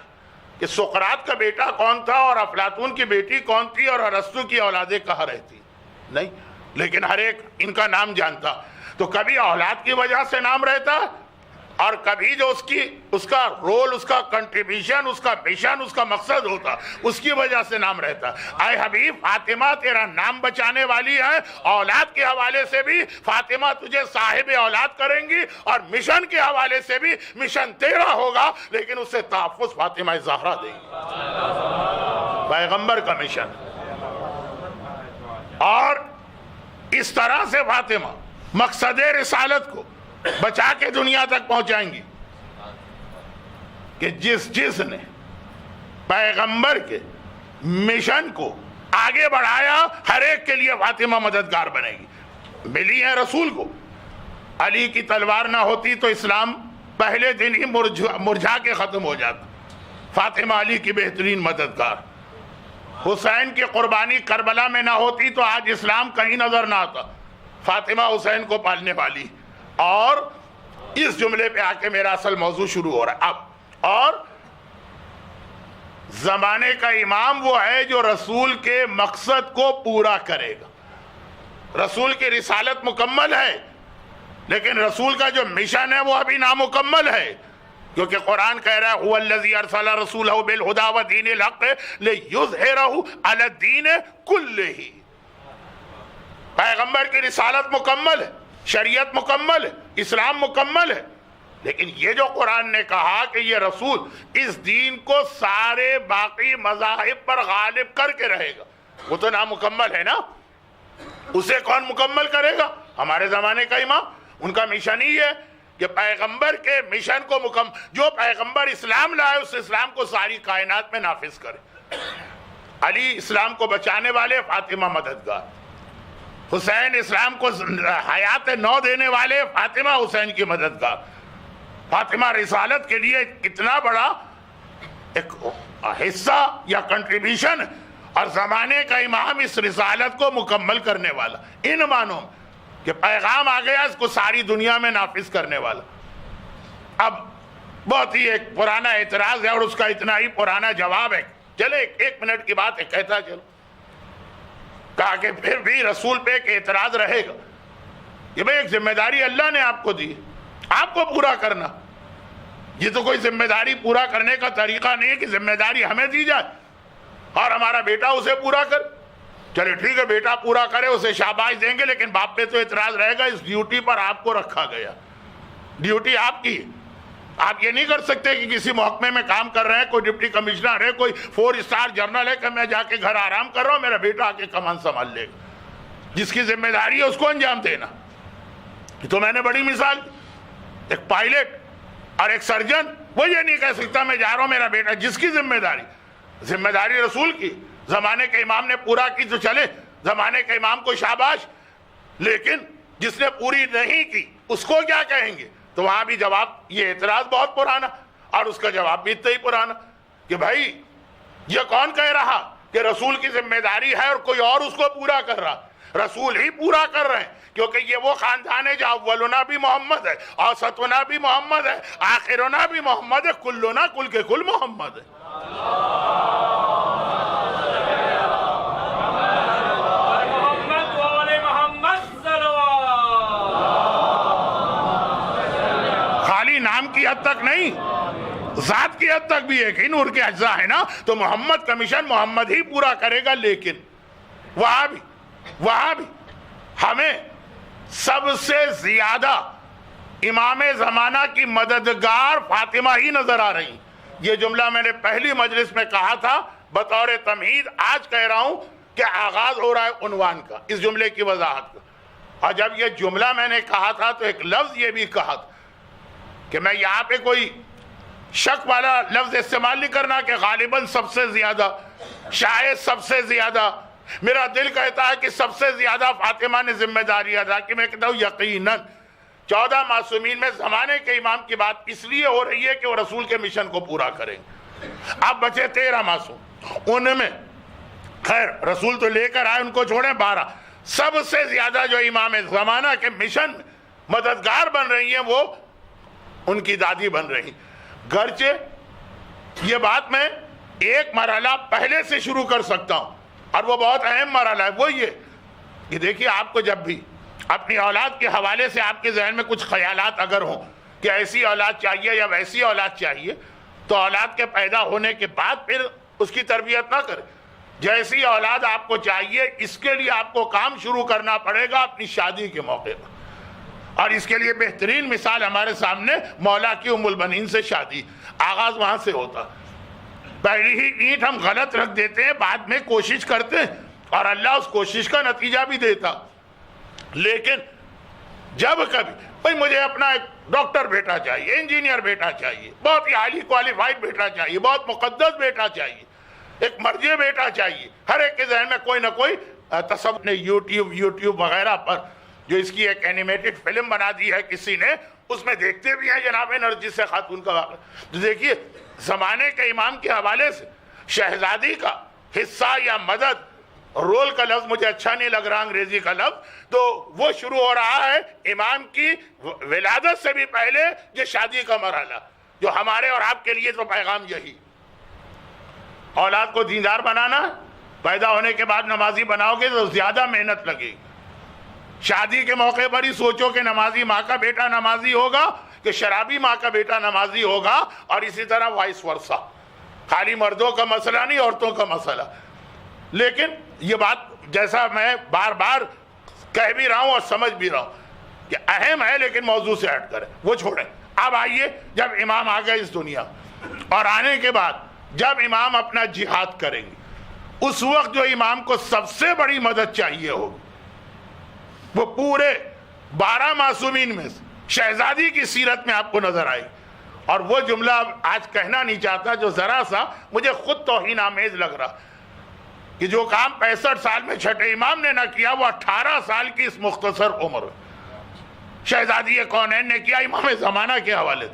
کہ سقراط کا بیٹا کون تھا، اور افلاطون کی بیٹی کون تھی، اور ارسطو کی اولادیں کہاں رہتی؟ نہیں. لیکن ہر ایک ان کا نام جانتا. تو کبھی اولاد کی وجہ سے نام رہتا، اور کبھی جو اس کا رول، اس کا کنٹریبیوشن، اس کا مشن، اس کا مقصد ہوتا، اس کی وجہ سے نام رہتا. اے حبیب، فاطمہ تیرا نام بچانے والی ہے. اولاد کے حوالے سے بھی فاطمہ تجھے صاحب اولاد کریں گی، اور مشن کے حوالے سے بھی مشن تیرا ہوگا، لیکن اس سے تحفظ فاطمہ زہرا دے گی، پیغمبر کا مشن. اور اس طرح سے فاطمہ مقصد رسالت کو بچا کے دنیا تک پہنچائیں گی کہ جس نے پیغمبر کے مشن کو آگے بڑھایا، ہر ایک کے لیے فاطمہ مددگار بنے گی. ملی ہے رسول کو. علی کی تلوار نہ ہوتی تو اسلام پہلے دن ہی مرجھا کے ختم ہو جاتا. فاطمہ علی کی بہترین مددگار. حسین کی قربانی کربلا میں نہ ہوتی تو آج اسلام کہیں نظر نہ آتا. فاطمہ حسین کو پالنے والی. اور اس جملے پہ آ کے میرا اصل موضوع شروع ہو رہا ہے اب. اور زمانے کا امام وہ ہے جو رسول کے مقصد کو پورا کرے گا. رسول کی رسالت مکمل ہے، لیکن رسول کا جو مشن ہے وہ ابھی نامکمل ہے. کیونکہ قرآن کہہ رہا ہے هو الذی ارسل رسولہ بالہدی ودین الحق لیظہرہ علی الدین کلہ. پیغمبر کی رسالت مکمل ہے، شریعت مکمل ہے، اسلام مکمل ہے، لیکن یہ جو قرآن نے کہا کہ یہ رسول اس دین کو سارے باقی مذاہب پر غالب کر کے رہے گا، وہ تو نامکمل ہے نا. اسے کون مکمل کرے گا؟ ہمارے زمانے کا امام. ان کا مشن ہی ہے کہ پیغمبر کے مشن کو جو پیغمبر اسلام لائے اس اسلام کو ساری کائنات میں نافذ کرے. علی اسلام کو بچانے والے، فاطمہ مددگار. حسین اسلام کو حیات نو دینے والے، فاطمہ حسین کی مددگار. فاطمہ رسالت کے لیے کتنا بڑا ایک حصہ یا کنٹریبیوشن، اور زمانے کا امام اس رسالت کو مکمل کرنے والا. ان معنوں کہ پیغام آ گیا، اس کو ساری دنیا میں نافذ کرنے والا. اب بہت ہی ایک پرانا اعتراض ہے اور اس کا اتنا ہی پرانا جواب ہے. چلے ایک منٹ کی بات ہے، کہتا چلو. کہا کہ پھر بھی رسول پہ ایک اعتراض رہے گا کہ بھئی ایک ذمہ داری اللہ نے آپ کو دی، آپ کو پورا کرنا. یہ تو کوئی ذمہ داری پورا کرنے کا طریقہ نہیں ہے کہ ذمہ داری ہمیں دی جائے اور ہمارا بیٹا اسے پورا کر. چلے ٹھیک ہے، بیٹا پورا کرے، اسے شاباش دیں گے، لیکن باپ پہ تو اعتراض رہے گا. اس ڈیوٹی پر آپ کو رکھا گیا، ڈیوٹی آپ کی. آپ یہ نہیں کر سکتے کہ کسی محکمے میں کام کر رہے ہیں، کوئی ڈپٹی کمشنر ہے، کوئی 4 اسٹار جنرل ہے، کہ میں جا کے گھر آرام کر رہا ہوں، میرا بیٹا آ کے کمان سنبھال لے گا. جس کی ذمہ داری ہے اس کو انجام دینا. تو میں نے بڑی مثال دی. ایک پائلٹ اور ایک سرجن وہ یہ نہیں کہہ سکتا میں جا رہا ہوں میرا بیٹا, جس کی ذمہ داری رسول کی, زمانے کے امام نے پورا کی تو چلے, زمانے کے امام کو شاباش, لیکن جس نے پوری نہیں کی اس کو کیا کہیں گے؟ تو وہاں بھی جواب, یہ اعتراض بہت پرانا, اور اس کا جواب بھی اتنا ہی پرانا کہ بھائی یہ کون کہہ رہا کہ رسول کی ذمہ داری ہے اور کوئی اور اس کو پورا کر رہا؟ رسول ہی پورا کر رہے ہیں, کیونکہ یہ وہ خاندان ہے جو اولنا بھی محمد ہے, اوسطنا بھی محمد ہے, آخرنا بھی محمد ہے, کلنا کل کے کل محمد ہے. خالی نام کی حد تک نہیں, ذات کی حد تک بھی ایک ہی نور کے اجزاء ہے نا, تو محمد کا مشن محمد ہی پورا کرے گا. لیکن وہاں بھی ہمیں سب سے زیادہ امام زمانہ کی مددگار فاطمہ ہی نظر آ رہی. یہ جملہ میں نے پہلی مجلس میں کہا تھا بطور تمہید, آج کہہ رہا ہوں کہ آغاز ہو رہا ہے عنوان کا, اس جملے کی وضاحت کا. اور جب یہ جملہ میں نے کہا تھا تو ایک لفظ یہ بھی کہا تھا کہ میں یہاں پہ کوئی شک والا لفظ استعمال نہیں کرنا کہ غالباً سب سے زیادہ, شاید سب سے زیادہ. میرا دل کہتا ہے کہ سب سے زیادہ فاطمہ نے ذمہ داری ادا کی. میں کہتا ہوں یقیناً 14 معصومین میں زمانے کے امام کی بات اس لیے ہو رہی ہے کہ وہ رسول کے مشن کو پورا کریں. اب بچے 13 معصوم, ان میں خیر رسول تو لے کر آئے, ان کو چھوڑیں 12. سب سے زیادہ جو امام زمانہ کے مشن مددگار بن رہی ہیں وہ ان کی دادی بن رہی. گرچہ یہ بات میں ایک مرحلہ پہلے سے شروع کر سکتا ہوں, اور وہ بہت اہم مرحلہ ہے. وہ یہ کہ دیکھیے, آپ کو جب بھی اپنی اولاد کے حوالے سے آپ کے ذہن میں کچھ خیالات اگر ہوں کہ ایسی اولاد چاہیے یا ویسی اولاد چاہیے, تو اولاد کے پیدا ہونے کے بعد پھر اس کی تربیت نہ کریں. جیسی اولاد آپ کو چاہیے اس کے لیے آپ کو کام شروع کرنا پڑے گا اپنی شادی کے موقع پر. اور اس کے لیے بہترین مثال ہمارے سامنے مولا کی ام البنین سے شادی, آغاز وہاں سے ہوتا. پہلی ہی اینٹ ہم غلط رکھ دیتے ہیں, بعد میں کوشش کرتے ہیں اور اللہ اس کوشش کا نتیجہ بھی دیتا. لیکن جب کبھی بھئی مجھے اپنا ایک ڈاکٹر بیٹا چاہیے, انجینئر بیٹا چاہیے, بہت ہی ہائیلی کوالیفائڈ بیٹا چاہیے, بہت مقدس بیٹا چاہیے, ایک مرجع بیٹا چاہیے, ہر ایک کے ذہن میں کوئی نہ کوئی تصور نے یوٹیوب وغیرہ پر جو اس کی ایک اینیمیٹڈ فلم بنا دی ہے کسی نے, اس میں دیکھتے بھی ہیں جناب نرجس سے خاتون کا واقعہ. تو دیکھیے زمانے کے امام کے حوالے سے شہزادی کا حصہ یا مدد, رول کا لفظ مجھے اچھا نہیں لگ رہا انگریزی کا لفظ, تو وہ شروع ہو رہا ہے امام کی ولادت سے بھی پہلے یہ شادی کا مرحلہ, جو ہمارے اور آپ کے لیے تو پیغام یہی. اولاد کو دیندار بنانا, پیدا ہونے کے بعد نمازی بناؤ گے تو زیادہ محنت لگے گی. شادی کے موقع پر ہی سوچو کہ نمازی ماں کا بیٹا نمازی ہوگا کہ شرابی ماں کا بیٹا نمازی ہوگا, اور اسی طرح وائس ورثہ. خالی مردوں کا مسئلہ نہیں, عورتوں کا مسئلہ. لیکن یہ بات جیسا میں بار بار کہہ بھی رہا ہوں اور سمجھ بھی رہا ہوں کہ اہم ہے, لیکن موضوع سے ہٹ کریں, وہ چھوڑیں. اب آئیے, جب امام آ گئے اس دنیا, اور آنے کے بعد جب امام اپنا جہاد کریں گے, اس وقت جو امام کو سب سے بڑی مدد چاہیے ہوگی وہ پورے 12 معصومین میں شہزادی کی سیرت میں آپ کو نظر آئی. اور وہ جملہ آج کہنا نہیں چاہتا جو ذرا سا مجھے خود توہین آمیز لگ رہا, کہ جو کام 65 سال میں چھٹے امام نے نہ کیا وہ 18 سال کی اس مختصر عمر شہزادی کونین نے کیا امام زمانہ کے حوالے.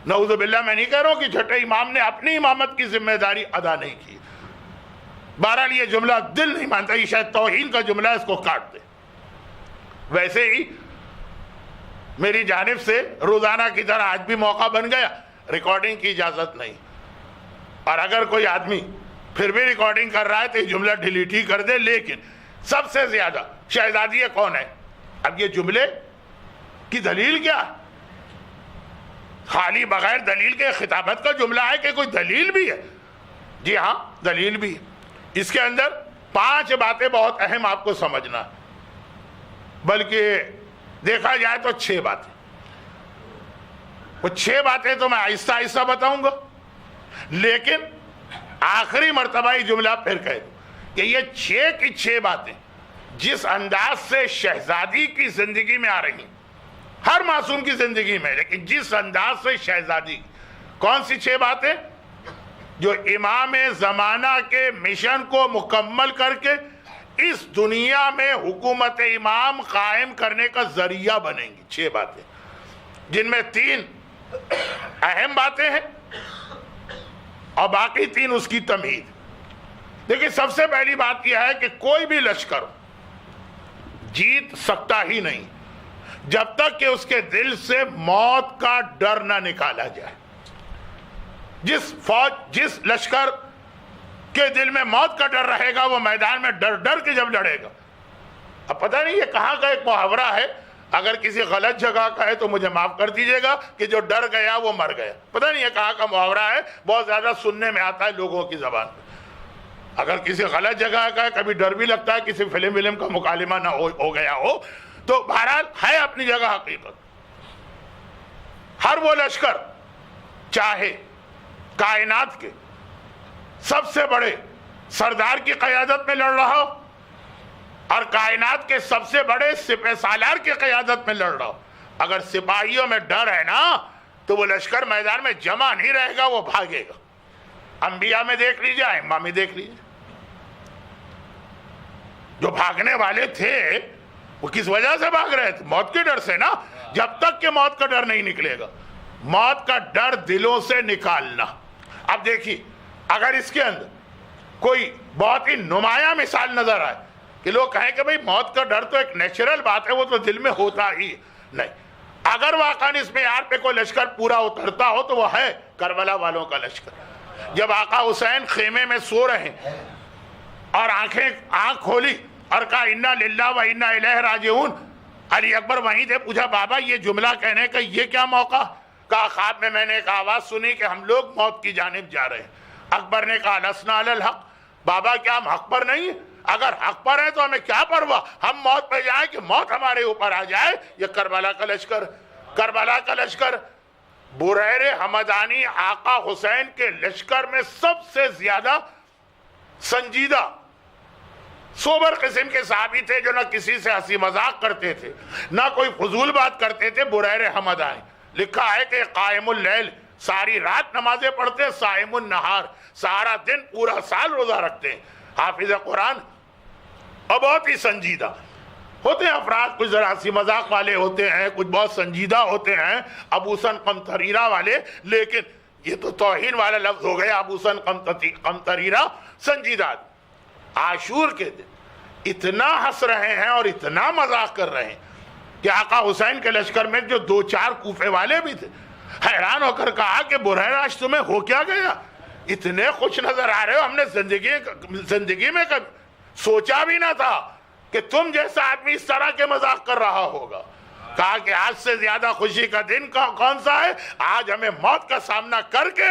نعوذ باللہ, میں نہیں کہہ رہا ہوں کہ چھٹے امام نے اپنی امامت کی ذمہ داری ادا نہیں کی. بہرحال یہ جملہ دل نہیں مانتا, یہ شاید توہین کا جملہ, اس کو کاٹ دے. ویسے ہی میری جانب سے روزانہ کی طرح آج بھی موقع بن گیا, ریکارڈنگ کی اجازت نہیں, اور اگر کوئی آدمی پھر بھی ریکارڈنگ کر رہا ہے تو یہ جملہ ڈیلیٹ ہی کر دے. لیکن سب سے زیادہ شہزادی کون ہے؟ اب یہ جملے کی دلیل کیا؟ خالی بغیر دلیل کے خطابت کا جملہ ہے کہ کوئی دلیل بھی ہے؟ جی ہاں, دلیل بھی ہے. اس کے اندر 5 باتیں بہت اہم آپ کو سمجھنا, بلکہ دیکھا جائے تو 6 باتیں. وہ 6 باتیں تو میں آہستہ آہستہ بتاؤں گا, لیکن آخری مرتبہ یہ جملہ پھر کہہ دوں کہ یہ 6 کی 6 باتیں جس انداز سے شہزادی کی زندگی میں آ رہی ہیں, ہر معصوم کی زندگی میں، لیکن جس انداز سے شہزادی، کون سی 6 باتیں جو امام زمانہ کے مشن کو مکمل کر کے اس دنیا میں حکومت امام قائم کرنے کا ذریعہ بنیں گی؟ 6 باتیں، جن میں 3 اہم باتیں ہیں اور باقی 3 اس کی تمہید۔ دیکھیں، سب سے پہلی بات یہ ہے کہ کوئی بھی لشکر جیت سکتا ہی نہیں جب تک کہ اس کے دل سے موت کا ڈر نہ نکالا جائے۔ جس لشکر کے دل میں موت کا ڈر رہے گا وہ میدان میں ڈر ڈر کے جب لڑے گا۔ اب پتہ نہیں یہ کہاں کا ایک محاورہ ہے، اگر کسی غلط جگہ کا ہے تو مجھے معاف کر دیجئے گا کہ جو ڈر گیا وہ مر گیا۔ پتہ نہیں یہ کہاں کا محاورہ ہے، بہت زیادہ سننے میں آتا ہے لوگوں کی زبان پہ۔ اگر کسی غلط جگہ کا ہے، کبھی ڈر بھی لگتا ہے کسی فلم کا مکالمہ نہ ہو گیا ہو، تو بہرحال ہے اپنی جگہ حقیقت۔ ہر وہ لشکر چاہے کائنات کے سب سے بڑے سردار کی قیادت میں لڑ رہا ہو اور کائنات کے سب سے بڑے سپہ سالار کی قیادت میں لڑ رہا ہو، اگر سپاہیوں میں ڈر ہے نا تو وہ لشکر میدان میں جمع نہیں رہے گا، وہ بھاگے گا۔ انبیاء میں دیکھ لیجیے، ائمہ میں دیکھ لیجیے، جو بھاگنے والے تھے وہ کس وجہ سے بھاگ رہے تھے؟ موت کے ڈر سے نا۔ جب تک کہ موت کا ڈر نہیں نکلے گا، موت کا ڈر دلوں سے نکالنا۔ اب دیکھیے، اگر اس کے اندر کوئی بہت ہی نمایاں مثال نظر آئے کہ لوگ کہیں کہ بھئی موت کا ڈر تو ایک نیچرل بات ہے، وہ تو دل میں ہوتا ہی نہیں، اگر واقعاً اس معیار پہ کوئی لشکر پورا اترتا ہو تو وہ ہے کربلا والوں کا لشکر۔ جب آقا حسین خیمے میں سو رہے ہیں اور آنکھ کھولی اور کہا انا للہ و انا الیہ راجعون، علی اکبر وہیں تھے، پوچھا بابا یہ جملہ کہنے کا یہ کیا موقع؟ کہا خواب میں نے ایک آواز سنی کہ ہم لوگ موت کی جانب جا رہے ہیں۔ اکبر نے کہا لسنا علی الحق، بابا کیا ہم حق پر نہیں ہیں؟ اگر حق پر ہیں تو ہمیں کیا پرواہ، ہم موت پہ جائیں کہ موت ہمارے اوپر آ جائے۔ یہ کربلا کا لشکر بریر حمدانی آقا حسین کے لشکر میں سب سے زیادہ سنجیدہ سوبر قسم کے صحابی تھے، جو نہ کسی سے ہنسی مذاق کرتے تھے نہ کوئی فضول بات کرتے تھے۔ بریر حمدانی لکھا ہے کہ قائم اللیل، ساری رات نمازیں پڑھتے، صائم النہار، سارا دن پورا سال روزہ رکھتے ہیں، حافظ قرآن اور بہت ہی سنجیدہ ہوتے ہیں افراد۔ کچھ ذرا ہنسی مذاق والے ہوتے ہیں، کچھ بہت سنجیدہ ہوتے ہیں، ابوسن قمطریرہ والے، لیکن یہ تو توہین والا لفظ ہو گیا، ابوسن قمطریرہ سنجیدہ۔ عاشور کے دن اتنا ہنس رہے ہیں اور اتنا مذاق کر رہے ہیں کہ آقا حسین کے لشکر میں جو 2-4 کوفے والے بھی تھے، حیران ہو کر کہا کہ بریر آج تمہیں ہو کیا گیا؟ اتنے خوش نظر آ رہے ہو، ہم نے زندگی میں کبھی سوچا بھی نہ تھا کہ تم جیسا آدمی اس طرح کے مذاق کر رہا ہوگا۔ کہا کہ آج سے زیادہ خوشی کا دن کون سا ہے؟ آج ہمیں موت کا سامنا کر کے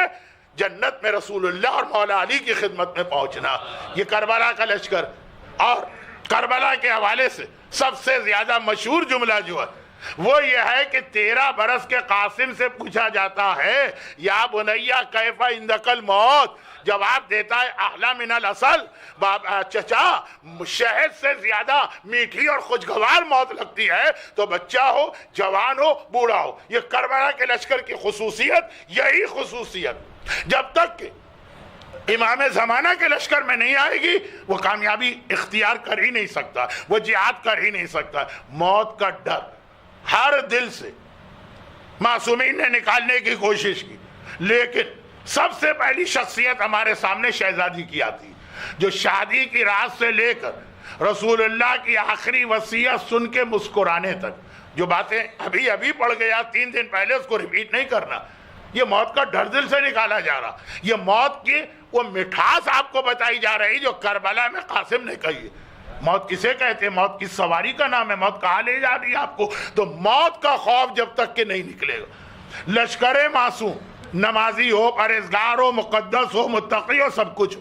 جنت میں رسول اللہ اور مولا علی کی خدمت میں پہنچنا۔ یہ کربلا کا لشکر، اور کربلا کے حوالے سے سب سے زیادہ مشہور جملہ جو ہے وہ یہ ہے کہ 13 برس کے قاسم سے پوچھا جاتا ہے یا بنیا کیف عندک الموت، جواب دیتا ہے احلی من العسل، چچا شہد سے زیادہ میٹھی اور خوشگوار موت لگتی ہے، تو بچہ ہو، جوان ہو، بوڑھا ہو۔ یہ کربلا کے لشکر کی خصوصیت یہی خصوصیت جب تک کہ امام زمانہ کے لشکر میں نہیں آئے گی وہ کامیابی اختیار کر ہی نہیں سکتا، وہ جہاد کر ہی نہیں سکتا۔ موت کا ڈر ہر دل سے معصومین نے نکالنے کی کوشش کی، لیکن سب سے پہلی شخصیت ہمارے سامنے شہزادی کی آتی، جو شادی کی رات سے لے کر رسول اللہ کی آخری وصیت سن کے مسکرانے تک، جو باتیں ابھی پڑھ گیا 3 دن پہلے، اس کو ریپیٹ نہیں کرنا۔ یہ موت کا ڈر دل سے نکالا جا رہا، یہ موت کی وہ مٹھاس آپ کو بتائی جا رہی جو کربلا میں قاسم نے کہی۔ موت کسے کہتے ہیں؟ موت کی سواری کا نام ہے، موت کہاں لے جا رہی ہے آپ کو؟ تو موت کا خوف جب تک کہ نہیں نکلے گا، لشکر معصوم نمازی ہو، پرہیزگار ہو، مقدس ہو، متقی ہو، سب کچھ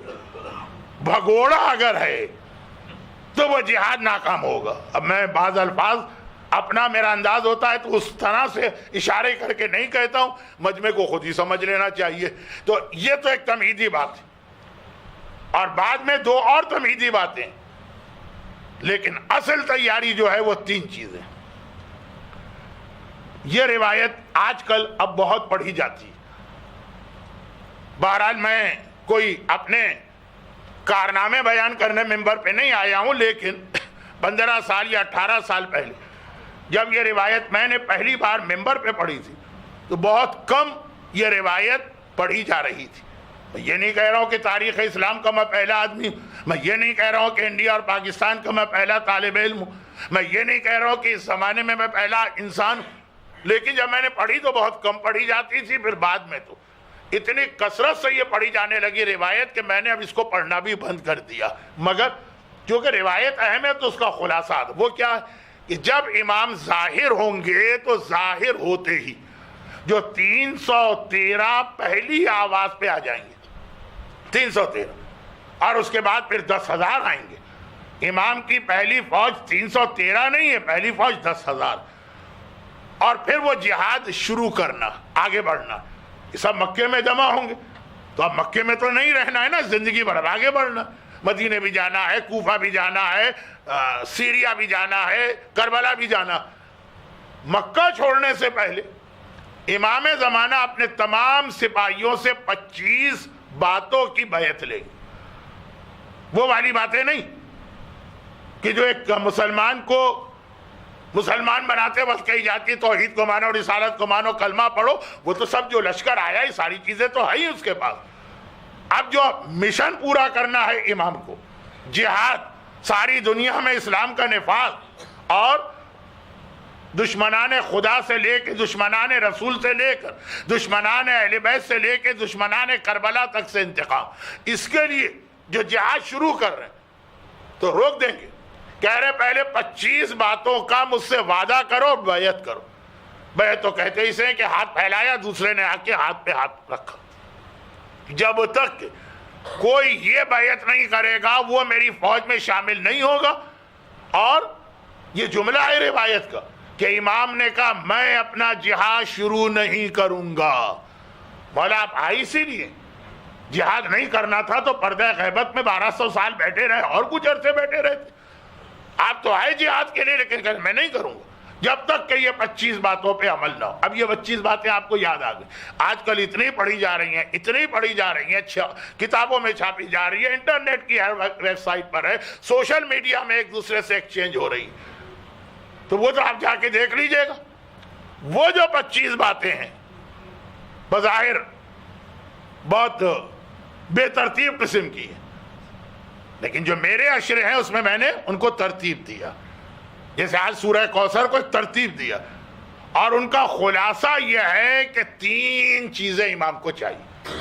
بھگوڑا اگر ہے تو وہ جہاد ناکام ہوگا۔ اب میں بعض الفاظ اپنا میرا انداز ہوتا ہے تو اس طرح سے اشارے کر کے نہیں کہتا ہوں، مجمع کو خود ہی سمجھ لینا چاہیے۔ تو یہ تو ایک تمہیدی بات ہے، اور بعد میں 2 اور تمہیدی باتیں، لیکن اصل تیاری جو ہے وہ 3 چیزیں۔ یہ روایت آج کل اب بہت پڑھی جاتی ہے. بہرحال میں کوئی اپنے کارنامے بیان کرنے ممبر پہ نہیں آیا ہوں، لیکن 15 سال یا 18 سال پہلے جب یہ روایت میں نے پہلی بار ممبر پہ پڑھی تھی تو بہت کم یہ روایت پڑھی جا رہی تھی. میں یہ نہیں کہہ رہا ہوں کہ تاریخ اسلام کا میں پہلا آدمی ہوں، میں یہ نہیں کہہ رہا ہوں کہ انڈیا اور پاکستان کا میں پہلا طالب علم ہوں، میں یہ نہیں کہہ رہا ہوں کہ اس زمانے میں پہلا انسان ہوں، لیکن جب میں نے پڑھی تو بہت کم پڑھی جاتی تھی. پھر بعد میں تو اتنی کثرت سے یہ پڑھی جانے لگی روایت کہ میں نے اب اس کو پڑھنا بھی بند کر دیا. مگر چونکہ روایت اہم ہے تو اس کا خلاصہ وہ کیا ہے کہ جب امام ظاہر ہوں گے تو ظاہر ہوتے ہی جو 313 پہلی آواز پہ آ جائیں گے، 313، اور اس کے بعد پھر 10,000 آئیں گے. امام کی پہلی فوج 313 نہیں ہے، پہلی فوج 10,000. اور پھر وہ جہاد شروع کرنا، آگے بڑھنا. یہ سب مکے میں جمع ہوں گے تو اب مکے میں تو نہیں رہنا ہے نا، زندگی بھر آگے بڑھنا. مدینے بھی جانا ہے، کوفہ بھی جانا ہے، سیریا بھی جانا ہے، کربلا بھی جانا. مکہ چھوڑنے سے پہلے امام زمانہ اپنے تمام سپاہیوں سے 25 باتوں کی بیعت لے گی. وہ والی باتیں نہیں کہ جو ایک مسلمان کو مسلمان بناتے وقت کہی جاتی توحید کو مانو، رسالت کو مانو، کلمہ پڑھو. وہ تو سب جو لشکر آیا یہ ساری چیزیں تو ہے ہی اس کے پاس. اب جو مشن پورا کرنا ہے امام کو، جہاد، ساری دنیا میں اسلام کا نفاذ اور دشمنان خدا سے لے کے دشمنان رسول سے لے کر دشمنان اہل بیت سے لے کے دشمنان کربلا تک سے انتقام، اس کے لیے جو جہاد شروع کر رہے ہیں تو روک دیں گے. کہہ رہے پہلے 25 باتوں کا مجھ سے وعدہ کرو، بیعت کرو. بیعت تو کہتے ہی سے کہ ہاتھ پھیلایا، دوسرے نے آ کے ہاتھ پہ ہاتھ رکھا. جب تک کوئی یہ بیعت نہیں کرے گا وہ میری فوج میں شامل نہیں ہوگا. اور یہ جملہ ہے روایت کا کہ امام نے کہا میں اپنا جہاد شروع نہیں کروں گا. مولا آپ آئی اسی لیے جہاد نہیں کرنا تھا تو پردہ غیبت میں 1200 سال بیٹھے رہے اور کچھ عرصے بیٹھے رہے تھے. آپ تو آئے جہاد کے لیے، لیکن میں نہیں کروں گا جب تک کہ یہ 25 باتوں پہ عمل نہ ہو. اب یہ 25 باتیں آپ کو یاد آ گئی. آج کل اتنی پڑھی جا رہی ہیں، اتنی پڑھی جا رہی ہیں، کتابوں میں چھاپی جا رہی ہے، انٹرنیٹ کی ہر ویب سائٹ پر ہے، سوشل میڈیا میں ایک دوسرے سے ایکسچینج ہو رہی. تو وہ تو آپ جا کے دیکھ لیجئے گا. وہ جو 25 باتیں ہیں بظاہر بہت بے ترتیب قسم کی ہیں، لیکن جو میرے اشرے ہیں اس میں میں نے ان کو ترتیب دیا. جیسے آج سورہ کوثر کو ایک ترتیب دیا، اور ان کا خلاصہ یہ ہے کہ 3 چیزیں امام کو چاہیے.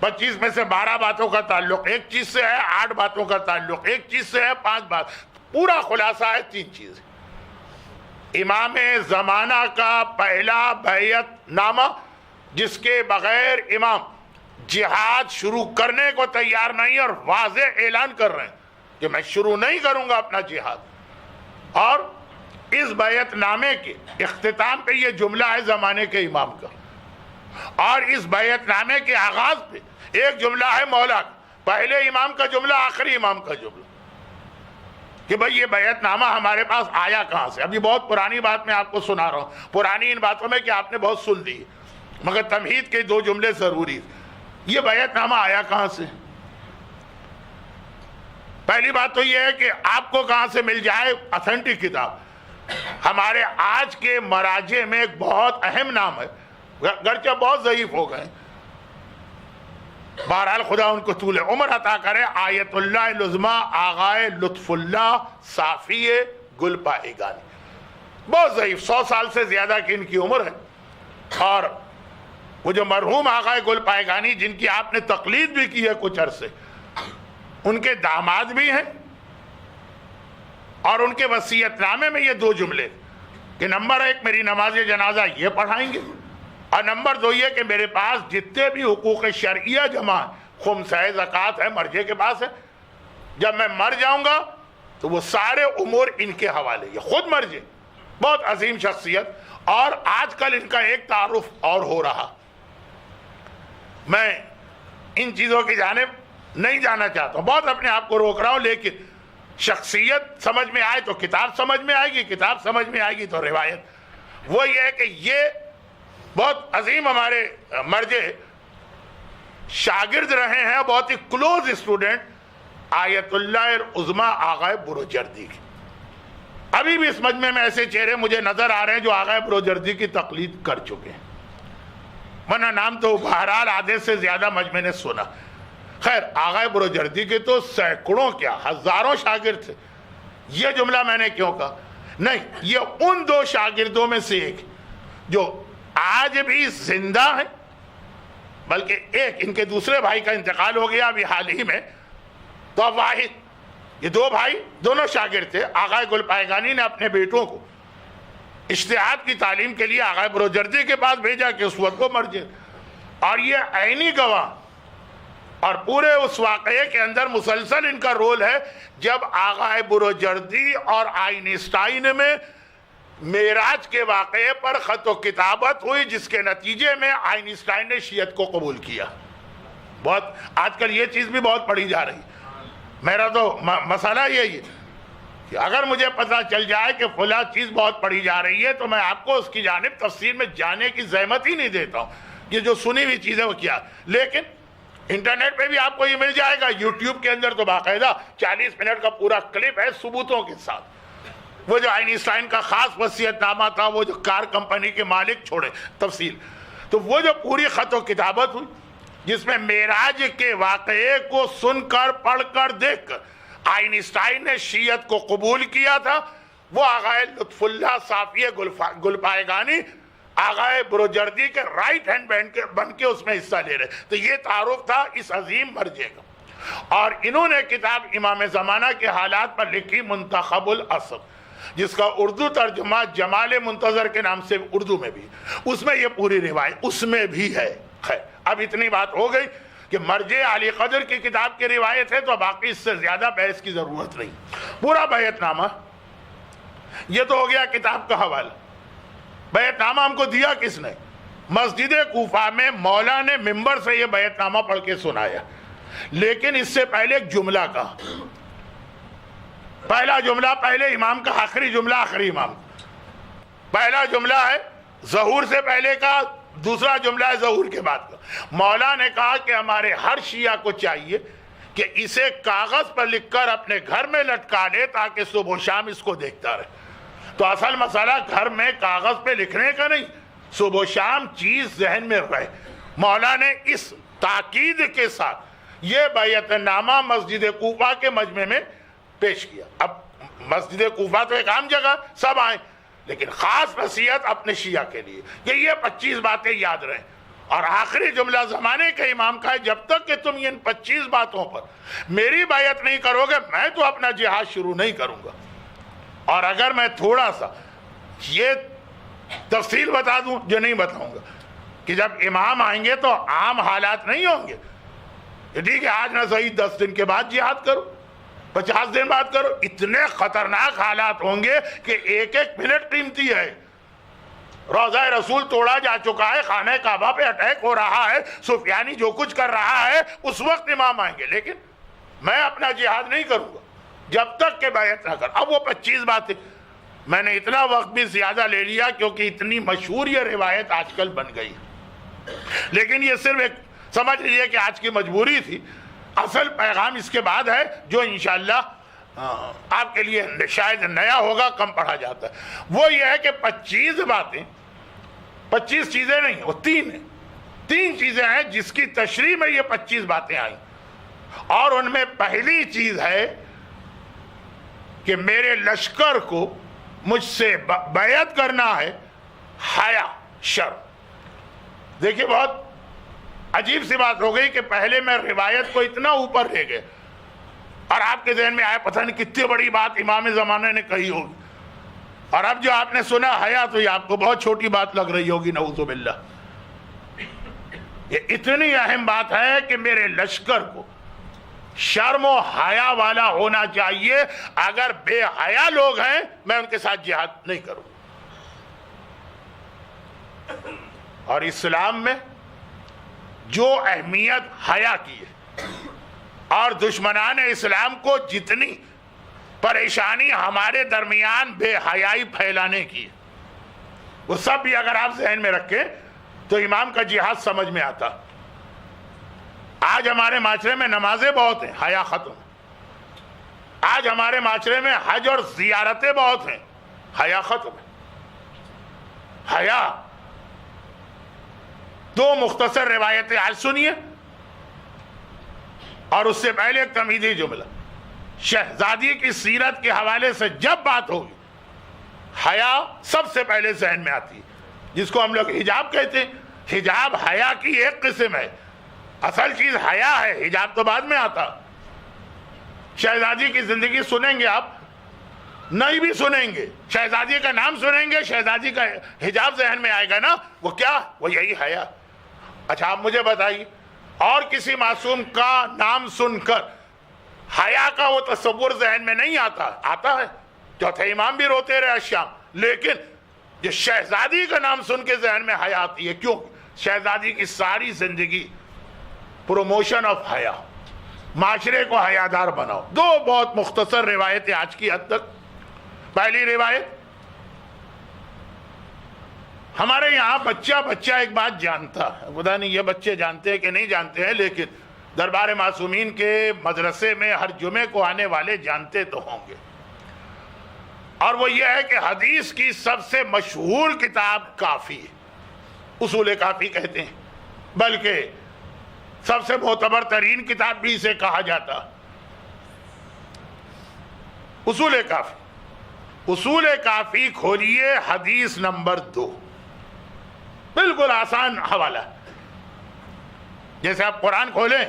25 میں سے 12 باتوں کا تعلق ایک چیز سے ہے، 8 باتوں کا تعلق ایک چیز سے ہے، 5 بات. پورا خلاصہ ہے 3 چیزیں. امام زمانہ کا پہلا بیعت نامہ جس کے بغیر امام جہاد شروع کرنے کو تیار نہیں اور واضح اعلان کر رہے ہیں کہ میں شروع نہیں کروں گا اپنا جہاد. اور اس بیعت نامے کے اختتام پہ یہ جملہ ہے زمانے کے امام کا، اور اس بیعت نامے کے آغاز پہ ایک جملہ ہے مولا کا، پہلے امام کا جملہ، آخری امام کا جملہ، کہ بھئی یہ بیعت نامہ ہمارے پاس آیا کہاں سے. ابھی بہت پرانی بات میں آپ کو سنا رہا ہوں، پرانی ان باتوں میں کہ آپ نے بہت سن لی، مگر تمہید کے 2 جملے ضروری. یہ بیعت نامہ آیا کہاں سے؟ پہلی بات تو یہ ہے کہ آپ کو کہاں سے مل جائے اتھینٹک کتاب. ہمارے آج کے مراجع میں ایک بہت اہم نام ہے، گرچہ بہت ضعیف ہو گئے، بہرحال خدا ان کو طول عمر عطا کرے. آیت اللہ العظمیٰ آغائے لطف اللہ صافی گل پائیگانی، بہت ضعیف، 100 سال سے زیادہ کی ان کی عمر ہے. اور وہ جو مرحوم آغائے گل پائیگانی جن کی آپ نے تقلید بھی کی ہے کچھ عرصے، ان کے داماد بھی ہیں، اور ان کے وصیت نامے میں یہ 2 جملے کہ نمبر 1 میری نماز جنازہ یہ پڑھائیں گے، اور نمبر 2 یہ کہ میرے پاس جتنے بھی حقوق شرعیہ جمع ہیں، خمس ہے، زکوٰۃ ہے، مرجے کے پاس ہے، جب میں مر جاؤں گا تو وہ سارے امور ان کے حوالے. یہ خود مرجے، بہت عظیم شخصیت. اور آج کل ان کا ایک تعارف اور ہو رہا، میں ان چیزوں کی جانب نہیں جانا چاہتا ہوں، بہت اپنے آپ کو روک رہا ہوں، لیکن شخصیت سمجھ میں آئے تو کتاب سمجھ میں آئے گی، کتاب سمجھ میں آئے گی تو روایت. وہ یہ ہے کہ یہ بہت عظیم ہمارے مرجع شاگرد رہے ہیں، بہت ہی کلوز اسٹوڈنٹ آیت اللہ العظمی آغا بروجردی کی. ابھی بھی اس مجمع میں ایسے چہرے مجھے نظر آ رہے ہیں جو آغا بروجردی کی تقلید کر چکے ہیں، ورنہ نام تو بہرحال آدھے سے زیادہ مجمع نے سنا. خیر، آغا بروجردی کے تو سینکڑوں کیا ہزاروں شاگرد تھے. یہ جملہ میں نے کیوں کہا؟ نہیں، یہ ان دو شاگردوں میں سے ایک جو آج بھی زندہ ہیں، بلکہ ایک ان کے دوسرے بھائی کا انتقال ہو گیا ابھی حال ہی میں، تو اب واحد یہ دو بھائی دونوں شاگرد تھے. آغا گل پائیگانی نے اپنے بیٹوں کو اجتہاد کی تعلیم کے لیے آغا بروجردی کے پاس بھیجا کہ اس وقت وہ مرجع، اور یہ عینی گواہ اور پورے اس واقعے کے اندر مسلسل ان کا رول ہے جب آغا بروجردی اور آئنسٹائن میں معراج کے واقعے پر خط و کتابت ہوئی، جس کے نتیجے میں آئنسٹائن نے شیعت کو قبول کیا. بہت آج کل یہ چیز بھی بہت پڑھی جا رہی. میرا تو مسئلہ یہی ہے کہ اگر مجھے پتہ چل جائے کہ فلاں چیز بہت پڑھی جا رہی ہے تو میں آپ کو اس کی جانب تفسیر میں جانے کی زحمت ہی نہیں دیتا ہوں. یہ جو سنی ہوئی چیزیں وہ کیا، لیکن انٹرنیٹ پہ بھی آپ کو یہ مل جائے گا. یوٹیوب کے اندر تو باقاعدہ 40 منٹ کا پورا کلپ ہے ثبوتوں کے ساتھ. وہ جو آئنسٹائن کا خاص وصیت نامہ تھا، وہ جو کار کمپنی کے مالک چھوڑے تفصیل، تو وہ جو پوری خط و کتابت ہوئی جس میں معراج کے واقعے کو سن کر پڑھ کر دیکھ کر آئنسٹائن نے شیعت کو قبول کیا تھا، وہ آغا لطف اللہ صافی گل پائیگانی آغا بروجردی کے رائٹ ہینڈ بن کے اس میں حصہ لے رہے. تو یہ تعارف تھا اس عظیم مرجع کا. اور انہوں نے کتاب امام زمانہ کے حالات پر لکھی منتخب العصر، جس کا اردو ترجمہ جمال منتظر کے نام سے اردو میں بھی، اس میں یہ پوری روایت اس میں بھی ہے. خیر، اب اتنی بات ہو گئی کہ مرجع علی قدر کی کتاب کی روایت ہے تو باقی اس سے زیادہ بحث کی ضرورت نہیں. پورا بیعت نامہ یہ تو ہو گیا کتاب کا حوالہ. بیعت نامہ ہم کو دیا کس نے؟ مسجد کوفہ میں مولا نے ممبر سے یہ بیعت نامہ پڑھ کے سنایا. لیکن اس سے پہلے ایک جملہ کہا. پہلا جملہ پہلے امام کا، آخری جملہ آخری امام. پہلا جملہ ہے ظہور سے پہلے کا، دوسرا جملہ ہے ظہور کے بعد کا. مولا نے کہا کہ ہمارے ہر شیعہ کو چاہیے کہ اسے کاغذ پر لکھ کر اپنے گھر میں لٹکا لے تاکہ صبح و شام اس کو دیکھتا رہے. تو اصل مسئلہ گھر میں کاغذ پہ لکھنے کا نہیں، صبح و شام چیز ذہن میں رہے. مولا نے اس تاکید کے ساتھ یہ بیعت نامہ مسجد کوفہ کے مجمع میں پیش کیا. اب مسجد کوفہ تو ایک عام جگہ، سب آئیں، لیکن خاص نصیحت اپنے شیعہ کے لیے کہ یہ 25 باتیں یاد رہیں. اور آخری جملہ زمانے کے امام کا ہے، جب تک کہ تم ان 25 باتوں پر میری بیعت نہیں کرو گے میں تو اپنا جہاد شروع نہیں کروں گا. اور اگر میں تھوڑا سا یہ تفصیل بتا دوں جو نہیں بتاؤں گا کہ جب امام آئیں گے تو عام حالات نہیں ہوں گے. ٹھیک ہے، آج نہ صحیح 10 دن کے بعد جہاد کرو، 50 دن بعد کرو. اتنے خطرناک حالات ہوں گے کہ ایک ایک منٹ قیمتی ہے. روضہ رسول توڑا جا چکا ہے، خانہ کعبہ پہ اٹیک ہو رہا ہے، سفیانی جو کچھ کر رہا ہے، اس وقت امام آئیں گے. لیکن میں اپنا جہاد نہیں کروں گا جب تک کہ بیعت نہ کر. اب وہ 25 باتیں میں نے اتنا وقت بھی زیادہ لے لیا کیونکہ اتنی مشہور یہ روایت آج کل بن گئی. لیکن یہ صرف ایک سمجھ لیجیے کہ آج کی مجبوری تھی. اصل پیغام اس کے بعد ہے جو انشاءاللہ آپ کے لیے شاید نیا ہوگا، کم پڑھا جاتا ہے. وہ یہ ہے کہ 25 باتیں، 25 چیزیں نہیں، وہ 3 ہیں. 3 چیزیں ہیں جس کی تشریح میں یہ 25 باتیں آئیں. اور ان میں پہلی چیز ہے کہ میرے لشکر کو مجھ سے بیعت کرنا ہے حیا، شرم. دیکھیے بہت عجیب سی بات ہو گئی کہ پہلے میں روایت کو اتنا اوپر لے گئے اور آپ کے ذہن میں آیا پتہ نہیں کتنی بڑی بات امام زمانہ نے کہی ہوگی، اور اب جو آپ نے سنا حیا تو یہ آپ کو بہت چھوٹی بات لگ رہی ہوگی. نعوذ باللہ. یہ اتنی اہم بات ہے کہ میرے لشکر کو شرم و حیا والا ہونا چاہیے. اگر بے حیا لوگ ہیں میں ان کے ساتھ جہاد نہیں کروں. اور اسلام میں جو اہمیت حیا کی ہے اور دشمنان اسلام کو جتنی پریشانی ہمارے درمیان بے حیائی پھیلانے کی ہے، وہ سب بھی اگر آپ ذہن میں رکھیں تو امام کا جہاد سمجھ میں آتا۔ آج ہمارے معاشرے میں نمازیں بہت ہیں، حیا ختم۔ آج ہمارے معاشرے میں حج اور زیارتیں بہت ہیں، حیا ختم ہے۔ حیا، دو مختصر روایتیں آج سنیے، اور اس سے پہلے ایک تمہیدی جملہ۔ شہزادی کی سیرت کے حوالے سے جب بات ہوگی، حیا سب سے پہلے ذہن میں آتی ہے، جس کو ہم لوگ حجاب کہتے ہیں۔ حجاب حیا کی ایک قسم ہے، اصل چیز حیا ہے، حجاب تو بعد میں آتا۔ شہزادی کی زندگی سنیں گے آپ، نہیں بھی سنیں گے، شہزادی کا نام سنیں گے، شہزادی کا حجاب ذہن میں آئے گا نا، وہ کیا؟ وہ یہی حیا۔ اچھا آپ مجھے بتائیے، اور کسی معصوم کا نام سن کر حیا کا وہ تصور ذہن میں نہیں آتا؟ آتا ہے، چوتھے امام بھی روتے رہے الشام، لیکن یہ شہزادی کا نام سن کے ذہن میں حیا آتی ہے۔ کیوں؟ شہزادی کی ساری زندگی پروموشن آف حیا، معاشرے کو حیادار بناؤ۔ دو بہت مختصر روایتیں آج کی حد تک۔ پہلی روایت، ہمارے یہاں بچہ ایک بات جانتا ہے، پتہ نہیں یہ بچے جانتے ہیں کہ نہیں جانتے ہیں، لیکن دربار معصومین کے مدرسے میں ہر جمعے کو آنے والے جانتے تو ہوں گے، اور وہ یہ ہے کہ حدیث کی سب سے مشہور کتاب کافی ہے، اصول کافی کہتے ہیں، بلکہ سب سے معتبر ترین کتاب بھی اسے کہا جاتا۔ اصول کافی، اصول کافی کھولیے، حدیث نمبر 2، بالکل آسان حوالہ۔ جیسے آپ قرآن کھولیں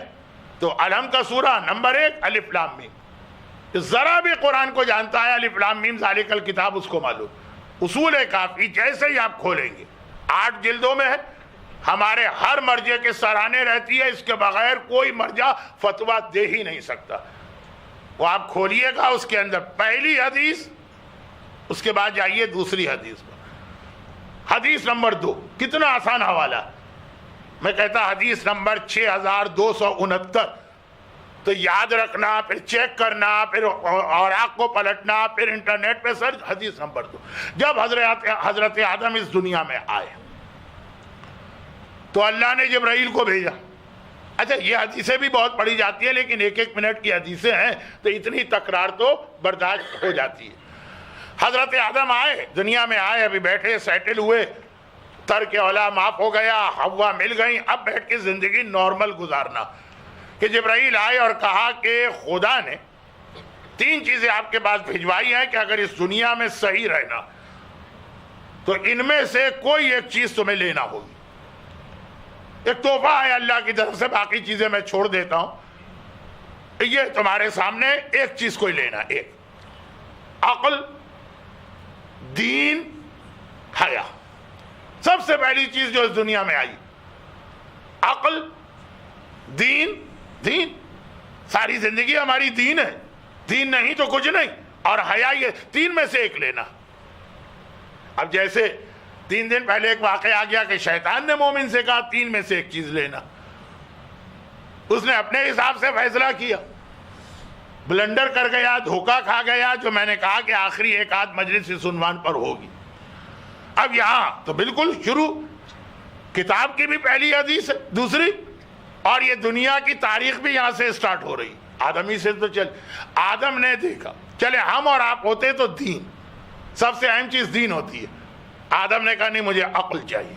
تو الحم کا سورہ نمبر 1 الف لام میم، ذرا بھی قرآن کو جانتا ہے الف لام میم ذالک الکتاب اس کو معلوم۔ اصول کافی جیسے ہی آپ کھولیں گے، 8 جلدوں میں ہے، ہمارے ہر مرجع کے سرانے رہتی ہے، اس کے بغیر کوئی مرجع فتویٰ دے ہی نہیں سکتا۔ وہ آپ کھولیے گا، اس کے اندر پہلی حدیث، اس کے بعد جائیے دوسری حدیث پر۔ حدیث نمبر 2، کتنا آسان حوالہ، میں کہتا حدیث نمبر 6269، تو یاد رکھنا، پھر چیک کرنا، پھر اوراق کو پلٹنا، پھر انٹرنیٹ پہ سرچ۔ حدیث نمبر 2، جب حضرت آدم اس دنیا میں آئے تو اللہ نے جبرائیل کو بھیجا۔ اچھا یہ حدیثیں بھی بہت پڑھی جاتی ہیں، لیکن 1 منٹ کی حدیثیں ہیں تو اتنی تکرار تو برداشت ہو جاتی ہے۔ حضرت آدم آئے، دنیا میں آئے، ابھی بیٹھے سیٹل ہوئے، ترک اولا معاف ہو گیا، حوا مل گئیں، اب بیٹھ کے زندگی نارمل گزارنا، کہ جبرائیل آئے اور کہا کہ خدا نے 3 چیزیں آپ کے پاس بھجوائی ہیں کہ اگر اس دنیا میں صحیح رہنا تو ان میں سے کوئی ایک چیز تمہیں لینا ہوگی۔ ایک تحفہ ہے اللہ کی طرف سے، باقی چیزیں میں چھوڑ دیتا ہوں، یہ تمہارے سامنے ایک چیز کوئی لینا، ایک عقل، دین، حیا۔ سب سے پہلی چیز جو اس دنیا میں آئی، عقل، دین۔ ساری زندگی ہماری دین ہے، دین نہیں تو کچھ نہیں، اور حیا، یہ 3 میں سے ایک لینا۔ اب جیسے 3 دن پہلے ایک واقعہ آ گیا کہ شیطان نے مومن سے کہا 3 میں سے ایک چیز لینا، اس نے اپنے حساب سے فیصلہ کیا، بلنڈر کر گیا، دھوکہ کھا گیا، جو میں نے کہا کہ آخری 1 آدھ مجلس اس عنوان پر ہوگی۔ اب یہاں تو بالکل شروع، کتاب کی بھی پہلی حدیث ہے، دوسری، اور یہ دنیا کی تاریخ بھی یہاں سے سٹارٹ ہو رہی، آدم ہی سے تو چل۔ آدم نے دیکھا، چلے ہم اور آپ ہوتے تو دین، سب سے اہم چیز دین ہوتی ہے، آدم نے کہا نہیں مجھے عقل چاہیے،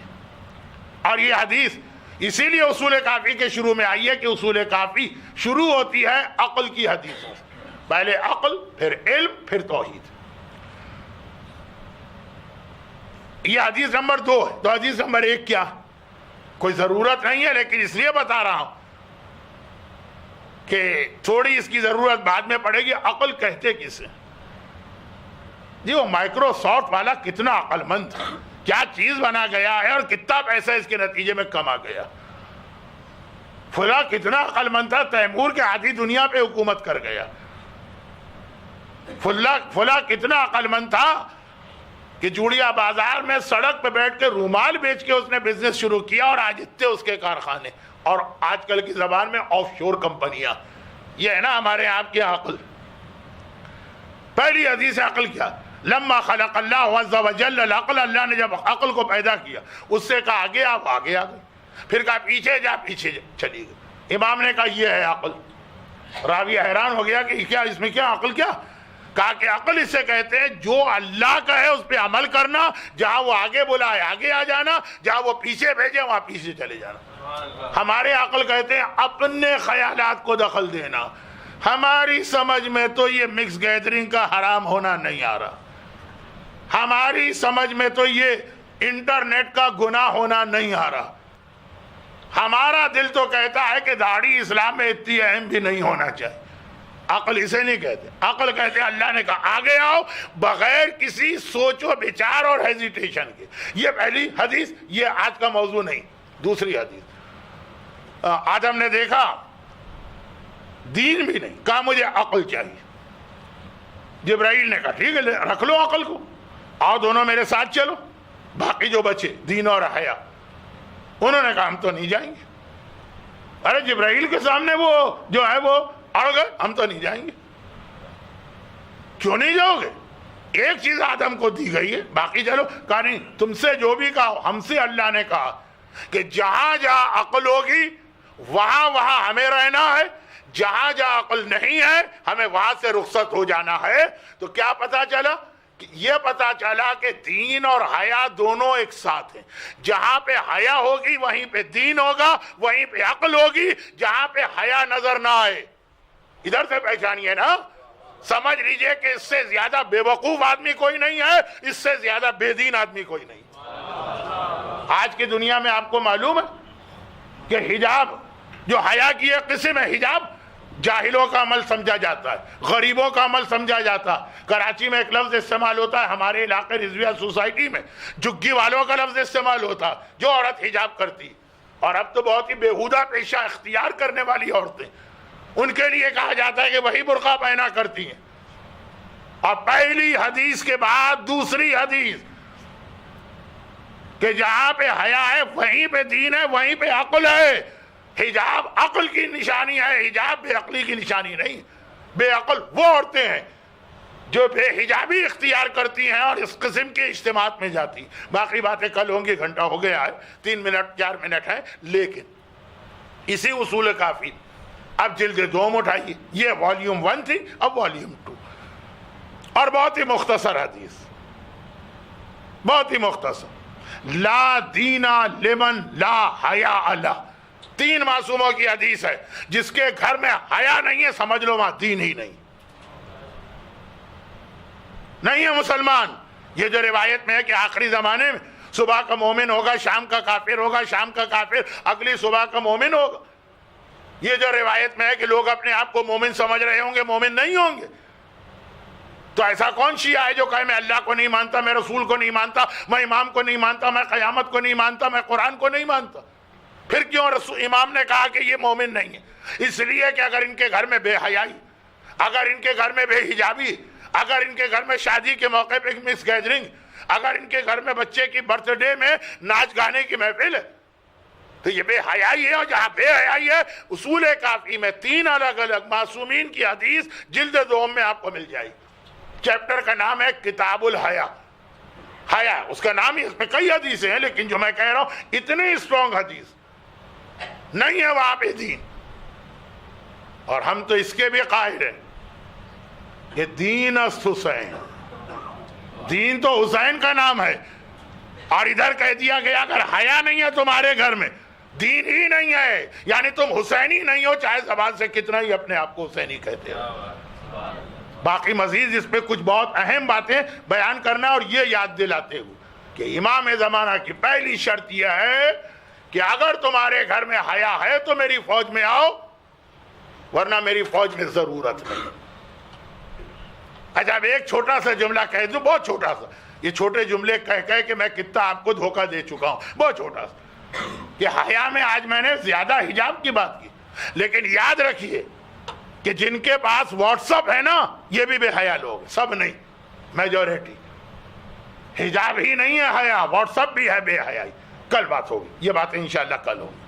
اور یہ حدیث اسی لیے اصول کافی کے شروع میں آئی ہے کہ اصول کافی شروع ہوتی ہے عقل کی حدیثوں سے، پہلے عقل، پھر علم، پھر توحید۔ یہ حدیث نمبر 2 ہے۔ تو حدیث نمبر 1 کیا؟ کوئی ضرورت نہیں ہے، لیکن اس لیے بتا رہا ہوں کہ تھوڑی اس کی ضرورت بعد میں پڑے گی۔ عقل کہتے کسے؟ جی وہ مائکروسافٹ والا کتنا عقل مند تھا، کیا چیز بنا گیا ہے اور کتنا پیسہ اس کے نتیجے میں کما گیا۔ فلاں کتنا عقل مند تھا، تیمور کے آدھی دنیا پہ حکومت کر گیا۔ فلاں کتنا عقل مند تھا کہ جوڑیا بازار میں سڑک پہ بیٹھ کے رومال بیچ کے اس نے بزنس شروع کیا، اور آج اتنے اس کے کارخانے، اور آج کل کی زبان میں آف شور کمپنیاں۔ یہ ہے نا ہمارے آپ کی عقل۔ پہلی حدیث عقل کیا؟ لما خلق اللہ عز وجل العقل، اللہ نے جب عقل کو پیدا کیا اس سے کہا آگے آپ آگے آ گئے، پھر کہا پیچھے جا پیچھے چلی گئی۔ امام نے کہا یہ ہے عقل۔ راوی حیران ہو گیا کہ کیا اس میں کیا عقل کیا؟ کہا کہ عقل اسے کہتے ہیں جو اللہ کا ہے اس پہ عمل کرنا، جہاں وہ آگے بلائے آگے آ جانا، جہاں وہ پیچھے بھیجے وہاں پیچھے چلے جانا۔ ہمارے عقل کہتے ہیں اپنے خیالات کو دخل دینا۔ ہماری سمجھ میں تو یہ مکس گیدرنگ کا حرام ہونا نہیں آ رہا، ہماری سمجھ میں تو یہ انٹرنیٹ کا گناہ ہونا نہیں آ رہا، ہمارا دل تو کہتا ہے کہ داڑھی اسلام میں اتنی اہم بھی نہیں ہونا چاہیے۔ عقل اسے نہیں کہتے، عقل کہتے ہیں اللہ نے کہا آگے آؤ بغیر کسی سوچ و بچار اور ہیزیٹیشن کے۔ یہ پہلی حدیث، یہ آج کا موضوع نہیں، دوسری حدیث۔ آدم نے دیکھا دین بھی نہیں، کہا مجھے عقل چاہیے۔ جبرائیل نے کہا ٹھیک ہے رکھ لو عقل کو، آؤ دونوں میرے ساتھ چلو، باقی جو بچے دین اور حیا۔ انہوں نے کہا ہم تو نہیں جائیں گے۔ ارے جبرائیل کے سامنے وہ جو ہے وہ اڑ گئے، ہم تو نہیں جائیں گے۔ کیوں نہیں جاؤ گے؟ ایک چیز آدم کو دی گئی ہے، باقی چلو۔ کہا نہیں، تم سے جو بھی کہا، ہم سے اللہ نے کہا کہ جہاں جہاں عقل ہوگی وہاں وہاں ہمیں رہنا ہے، جہاں جہاں عقل نہیں ہے ہمیں وہاں سے رخصت ہو جانا ہے۔ تو کیا پتا چلا؟ یہ پتا چلا کہ دین اور حیا دونوں ایک ساتھ ہیں۔ جہاں پہ حیا ہوگی وہیں پہ دین ہوگا، وہیں پہ عقل ہوگی۔ جہاں پہ حیا نظر نہ آئے ادھر سے پہچانیے نا، سمجھ لیجئے کہ اس سے زیادہ بے وقوف آدمی کوئی نہیں ہے، اس سے زیادہ بے دین آدمی کوئی نہیں۔ آج کی دنیا میں آپ کو معلوم ہے کہ حجاب جو حیا کی ایک قسم ہے، حجاب جاہلوں کا عمل سمجھا جاتا ہے، غریبوں کا عمل سمجھا جاتا ہے۔ کراچی میں ایک لفظ استعمال ہوتا ہے، ہمارے علاقے رضویہ سوسائٹی میں جھگی والوں کا لفظ استعمال ہوتا ہے، جو عورت حجاب کرتی۔ اور اب تو بہت ہی بےہودہ پیشہ اختیار کرنے والی عورتیں، ان کے لیے کہا جاتا ہے کہ وہی برقع پہنا کرتی ہیں۔ اور پہلی حدیث کے بعد دوسری حدیث کہ جہاں پہ حیا ہے وہیں پہ دین ہے، وہیں پہ عقل ہے۔ حجاب عقل کی نشانی ہے، حجاب بے عقلی کی نشانی نہیں۔ بے عقل وہ عورتیں ہیں جو بے حجابی اختیار کرتی ہیں اور اس قسم کے اجتماعات میں جاتی ہیں۔ باقی باتیں کل ہوں گی، گھنٹہ ہو گیا ہے، 3 منٹ 4 منٹ ہے، لیکن اسی اصول کافی۔ اب جلد 2 اٹھائیے، یہ والیوم 1 تھی، اب والیوم 2، اور بہت ہی مختصر حدیث، بہت ہی مختصر۔ لا دینا لمن لا حیا لہ، 3 معصوموں کی حدیث ہے۔ جس کے گھر میں حیا نہیں ہے سمجھ لو وہاں دین ہی نہیں ہے مسلمان۔ یہ جو روایت میں ہے کہ آخری زمانے میں صبح کا مومن ہوگا، شام کا کافر ہوگا، شام کا کافر اگلی صبح کا مومن ہوگا، یہ جو روایت میں ہے کہ لوگ اپنے آپ کو مومن سمجھ رہے ہوں گے، مومن نہیں ہوں گے، تو ایسا کون شیعہ ہے جو کہے میں اللہ کو نہیں مانتا، میں رسول کو نہیں مانتا، میں امام کو نہیں مانتا، میں قیامت کو نہیں مانتا، میں قرآن کو نہیں مانتا؟ پھر کیوں امام نے کہا کہ یہ مومن نہیں ہے؟ اس لیے کہ اگر ان کے گھر میں بے حیائی، اگر ان کے گھر میں بے حجابی، اگر ان کے گھر میں شادی کے موقع پہ مکس گیدرنگ، اگر ان کے گھر میں بچے کی برتھ ڈے میں ناچ گانے کی محفل ہے، تو یہ بے حیائی ہے۔ اور جہاں بے حیائی ہے، اصول کافی میں 3 الگ الگ معصومین کی حدیث جلد 2 میں آپ کو مل جائے گی۔ چیپٹر کا نام ہے کتاب الحیا، حیا اس کا نام ہی، اس میں کئی حدیثیں ہیں، لیکن جو میں کہہ رہا ہوں اتنی اسٹرانگ حدیث نہیں ہے وہاں پہ دین۔ اور ہم تو اس کے بھی قائل ہیں کہ دین است حسین، دین تو حسین کا نام ہے، اور ادھر کہہ دیا گیا اگر حیا نہیں ہے تمہارے گھر میں دین ہی نہیں ہے، یعنی تم حسینی نہیں ہو، چاہے زبان سے کتنا ہی اپنے آپ کو حسینی کہتے ہو۔ باقی مزید اس پہ کچھ بہت اہم باتیں بیان کرنا، اور یہ یاد دلاتے ہوئے کہ امام زمانہ کی پہلی شرط یہ ہے کہ اگر تمہارے گھر میں حیا ہے تو میری فوج میں آؤ، ورنہ میری فوج میں ضرورت نہیں۔ اچھا اب ایک چھوٹا سا جملہ کہہ دوں، بہت چھوٹا سا، یہ چھوٹے جملے کہہ کہ میں کتنا آپ کو دھوکہ دے چکا ہوں، بہت چھوٹا سا، کہ حیا میں آج میں نے زیادہ حجاب کی بات کی، لیکن یاد رکھیے کہ جن کے پاس واٹس اپ ہے نا یہ بھی بے حیا لوگ ہیں، سب نہیں، میجورٹی۔ حجاب ہی نہیں ہے حیا، واٹس اپ بھی ہے بے حیائی۔ کل بات ہوگی، یہ باتیں انشاءاللہ کل ہوگی۔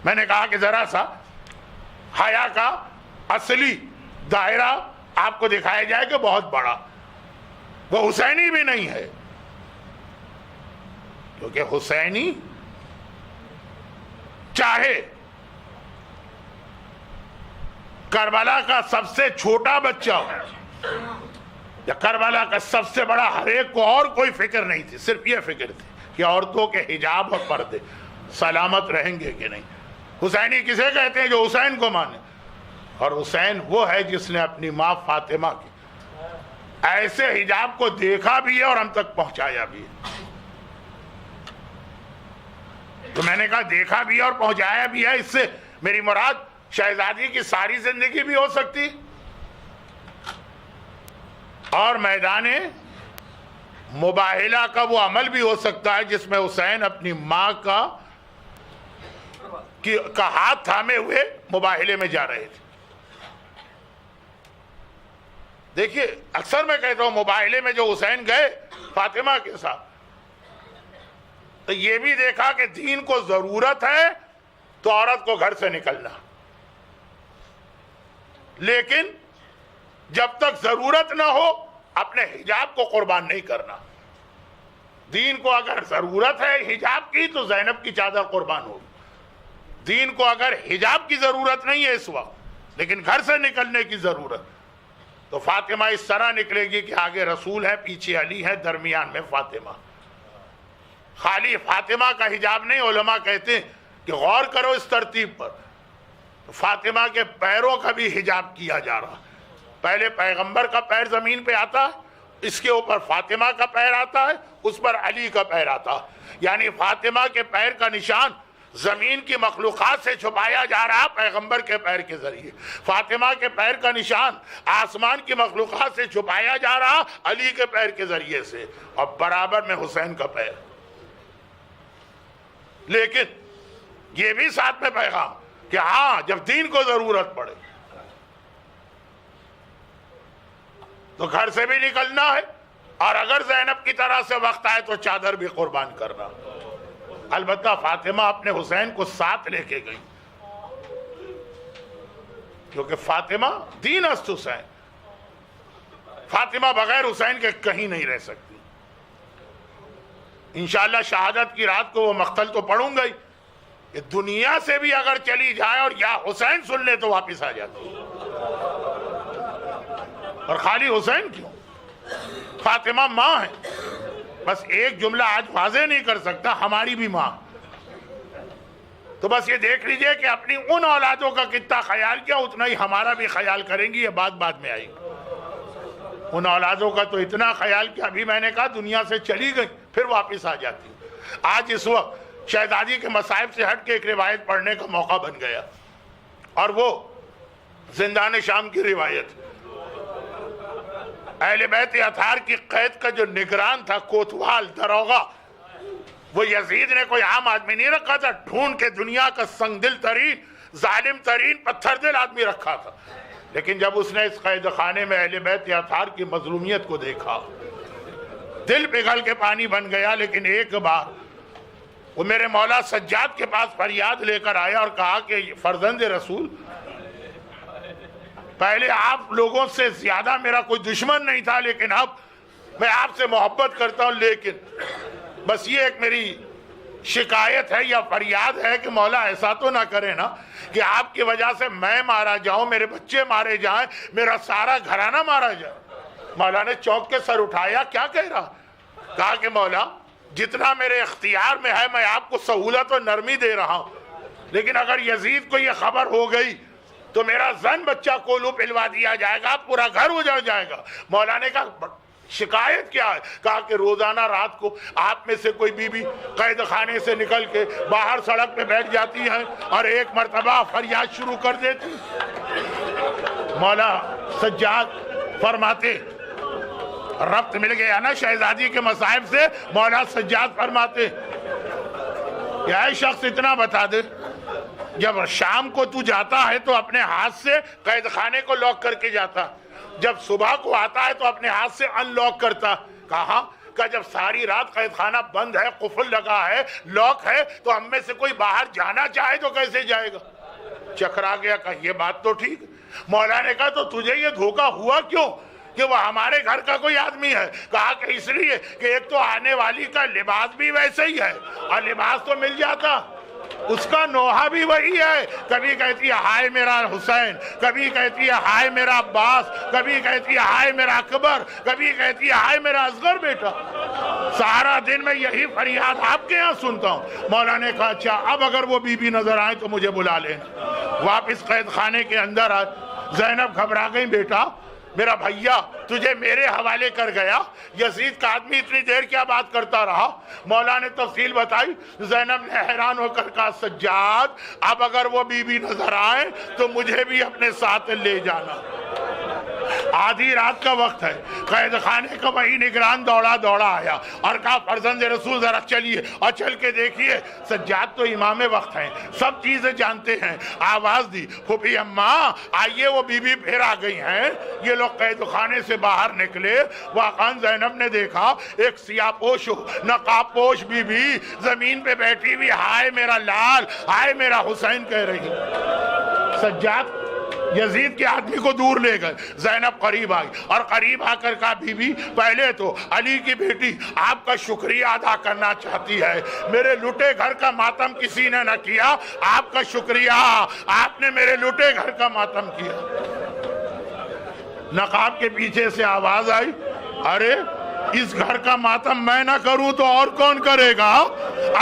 میں نے کہا کہ ذرا سا حیا کا اصلی دائرہ آپ کو دکھایا جائے کہ بہت بڑا، وہ حسینی بھی نہیں ہے، کیونکہ حسینی چاہے کربلا کا سب سے چھوٹا بچہ ہو یا کربلا کا سب سے بڑا، ہر ایک کو اور کوئی فکر نہیں تھی، صرف یہ فکر تھی کہ عورتوں کے حجاب اور پردے سلامت رہیں گے کہ نہیں۔ حسینی کسے کہتے ہیں؟ جو حسین کو مانے، اور حسین وہ ہے جس نے اپنی ماں فاطمہ کی ایسے حجاب کو دیکھا بھی ہے اور ہم تک پہنچایا بھی ہے۔ تو میں نے کہا دیکھا بھی ہے اور پہنچایا بھی ہے، اس سے میری مراد شہزادی کی ساری زندگی بھی ہو سکتی، اور میدان مباہلہ کا وہ عمل بھی ہو سکتا ہے جس میں حسین اپنی ماں کا ہاتھ تھامے ہوئے مباہلے میں جا رہے تھے۔ دیکھیے اکثر میں کہتا ہوں مباہلے میں جو حسین گئے فاطمہ کے ساتھ، تو یہ بھی دیکھا کہ دین کو ضرورت ہے تو عورت کو گھر سے نکلنا، لیکن جب تک ضرورت نہ ہو اپنے حجاب کو قربان نہیں کرنا۔ دین کو اگر ضرورت ہے حجاب کی تو زینب کی چادر قربان ہوگی، دین کو اگر حجاب کی ضرورت نہیں ہے اس وقت لیکن گھر سے نکلنے کی ضرورت، تو فاطمہ اس طرح نکلے گی کہ آگے رسول ہے، پیچھے علی ہے، درمیان میں فاطمہ۔ خالی فاطمہ کا حجاب نہیں، علماء کہتے ہیں کہ غور کرو اس ترتیب پر، فاطمہ کے پیروں کا بھی حجاب کیا جا رہا، پہلے پیغمبر کا پیر زمین پہ آتا ہے، اس کے اوپر فاطمہ کا پیر آتا ہے، اس پر علی کا پیر آتا ہے، یعنی فاطمہ کے پیر کا نشان زمین کی مخلوقات سے چھپایا جا رہا پیغمبر کے پیر کے ذریعے، فاطمہ کے پیر کا نشان آسمان کی مخلوقات سے چھپایا جا رہا علی کے پیر کے ذریعے سے، اور برابر میں حسین کا پیر۔ لیکن یہ بھی ساتھ میں پیغام کہ ہاں جب دین کو ضرورت پڑے تو گھر سے بھی نکلنا ہے، اور اگر زینب کی طرح سے وقت آئے تو چادر بھی قربان کرنا۔ البتہ فاطمہ اپنے حسین کو ساتھ لے کے گئی، کیونکہ فاطمہ دین است حسین، فاطمہ بغیر حسین کے کہیں نہیں رہ سکتی۔ انشاءاللہ شہادت کی رات کو وہ مقتل تو پڑھوں گا ہی، کہ دنیا سے بھی اگر چلی جائے اور یا حسین سن لے تو واپس آ جاتی، اور خالی حسین کیوں، فاطمہ ماں ہے۔ بس ایک جملہ آج واضح نہیں کر سکتا، ہماری بھی ماں، تو بس یہ دیکھ لیجئے کہ اپنی ان اولادوں کا کتنا خیال کیا، اتنا ہی ہمارا بھی خیال کریں گی، یہ بات بعد میں آئی۔ ان اولادوں کا تو اتنا خیال کہ ابھی میں نے کہا دنیا سے چلی گئی پھر واپس آ جاتی۔ آج اس وقت شہزادی کے مصائب سے ہٹ کے ایک روایت پڑھنے کا موقع بن گیا، اور وہ زندان شام کی روایت۔ اہل بیت اطہار کی قید کا جو نگران تھا، کوتوال دروغہ، وہ یزید نے کوئی عام آدمی نہیں رکھا تھا، ڈھونڈ کے دنیا کا سنگ دل ترین، ظالم ترین، پتھر دل آدمی رکھا تھا۔ لیکن جب اس نے اس قید خانے میں اہل بیت اطہار کی مظلومیت کو دیکھا، دل پگھل کے پانی بن گیا۔ لیکن ایک بار وہ میرے مولا سجاد کے پاس فریاد لے کر آیا اور کہا کہ فرزند رسول، پہلے آپ لوگوں سے زیادہ میرا کوئی دشمن نہیں تھا، لیکن اب میں آپ سے محبت کرتا ہوں، لیکن بس یہ ایک میری شکایت ہے یا فریاد ہے کہ مولا ایسا تو نہ کرے نا کہ آپ کی وجہ سے میں مارا جاؤں، میرے بچے مارے جائیں، میرا سارا گھرانہ مارا جائے۔ مولا نے چونک کے سر اٹھایا، کیا کہہ رہا؟ کہا کہ مولا جتنا میرے اختیار میں ہے میں آپ کو سہولت و نرمی دے رہا ہوں، لیکن اگر یزید کو یہ خبر ہو گئی تو میرا زن بچہ کولو پلوا دیا جائے گا، پورا گھر اجڑ جائے گا۔ مولا نے کہا شکایت کیا ہے؟ کہا کہ روزانہ رات کو آپ میں سے کوئی بی بی قید خانے سے نکل کے باہر سڑک پہ بیٹھ جاتی ہے اور ایک مرتبہ فریاد شروع کر دیتی۔ مولا سجاد فرماتے، ربط مل گیا نا شہزادی کے مصائب سے، مولا سجاد فرماتے کہ اے شخص اتنا بتا دے، جب شام کو تو جاتا ہے تو اپنے ہاتھ سے قید خانے کو لاک کر کے جاتا، جب صبح کو آتا ہے تو اپنے ہاتھ سے ان لاک کرتا۔ کہا کہ جب ساری رات قید خانہ بند ہے، قفل لگا ہے، لاک ہے، تو ہم میں سے کوئی باہر جانا چاہے تو کیسے جائے گا؟ چکرا گیا، کہا یہ بات تو ٹھیک۔ مولا نے کہا تو تجھے یہ دھوکہ ہوا کیوں کہ وہ ہمارے گھر کا کوئی آدمی ہے؟ کہا کہ اس لیے کہ ایک تو آنے والی کا لباس بھی ویسے ہی ہے، اور لباس تو مل جاتا، اس کا نوحہ بھی وہی ہے، کبھی کہتی ہے ہائے میرا حسین، کبھی کہتی ہے ہائے میرا عباس، کبھی کہتی ہے ہائے میرا اکبر، کبھی کہتی ہے ہائے میرا اصغر بیٹا۔ سارا دن میں یہی فریاد آپ کے ہاں سنتا ہوں۔ مولا نے کہا اچھا اب اگر وہ بی بی نظر آئیں تو مجھے بلا لینا۔ واپس قید خانے کے اندر آئے، زینب گھبرا گئی، بیٹا میرا بھیا تجھے میرے حوالے کر گیا، یزید کا آدمی اتنی دیر کیا بات کرتا رہا؟ مولا نے تفصیل بتائی۔ زینب نے حیران ہو کر کہا سجاد اب اگر وہ بی بی نظر آئے تو مجھے بھی اپنے ساتھ لے جانا۔ آدھی رات کا وقت ہے، قید خانے کا وہی نگران دوڑا آیا اور کہا فرزند رسول ذرا چلیے اور چل کے دیکھیے۔ سجاد تو امام وقت ہیں، سب چیزیں جانتے ہیں۔ آواز دی پھوپھی اماں آئیے، وہ بی بی پھر آ گئی ہیں۔ یہ لوگ قید خانے سے باہر نکلے، واقعاً زینب نے دیکھا ایک سیاہ پوش نقاب پوش بی بی زمین پہ بیٹھی ہوئی ہائے میرا لال، ہائے میرا حسین کہہ رہی۔ سجاد یزید کے آدمی کو دور لے گئے، زینب قریب آئی اور قریب آ کر کہا بی بی پہلے تو علی کی بیٹی آپ کا شکریہ ادا کرنا چاہتی ہے، میرے لٹے گھر کا ماتم کسی نے نہ کیا، آپ کا شکریہ، آپ نے میرے لٹے گھر کا ماتم کیا۔ نقاب کے پیچھے سے آواز آئی ارے اس گھر کا ماتم میں نہ کروں تو اور کون کرے گا؟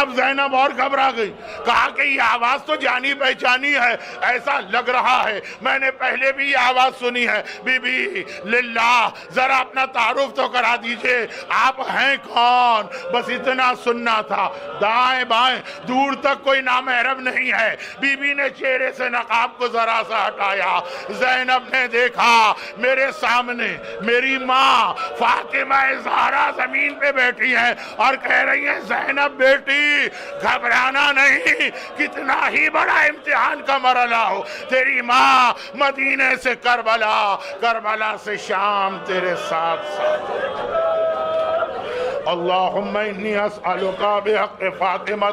اب زینب اور گھبرا گئی، کہا کہ یہ آواز تو جانی پہچانی ہے، ایسا لگ رہا ہے میں نے پہلے بھی یہ آواز سنی ہے۔ بی بی للہ ذرا اپنا تعارف تو کرا دیجئے، آپ ہیں کون؟ بس اتنا سننا تھا۔ دائیں بائیں دور تک کوئی نامحرم نہیں ہے۔ بی بی نے چہرے سے نقاب کو ذرا سا ہٹایا، زینب نے دیکھا میرے سامنے میری ماں فاطمہ زہرا زمین پہ بیٹھی ہیں اور کہہ رہی ہیں زینب بیٹی گھبرانا نہیں، کتنا ہی بڑا امتحان کا مرحلہ ہو، تیری ماں مدینے سے کربلا، کربلا سے شام تیرے ساتھ ساتھ۔ اللہم انی اسألک بحق فاطمہ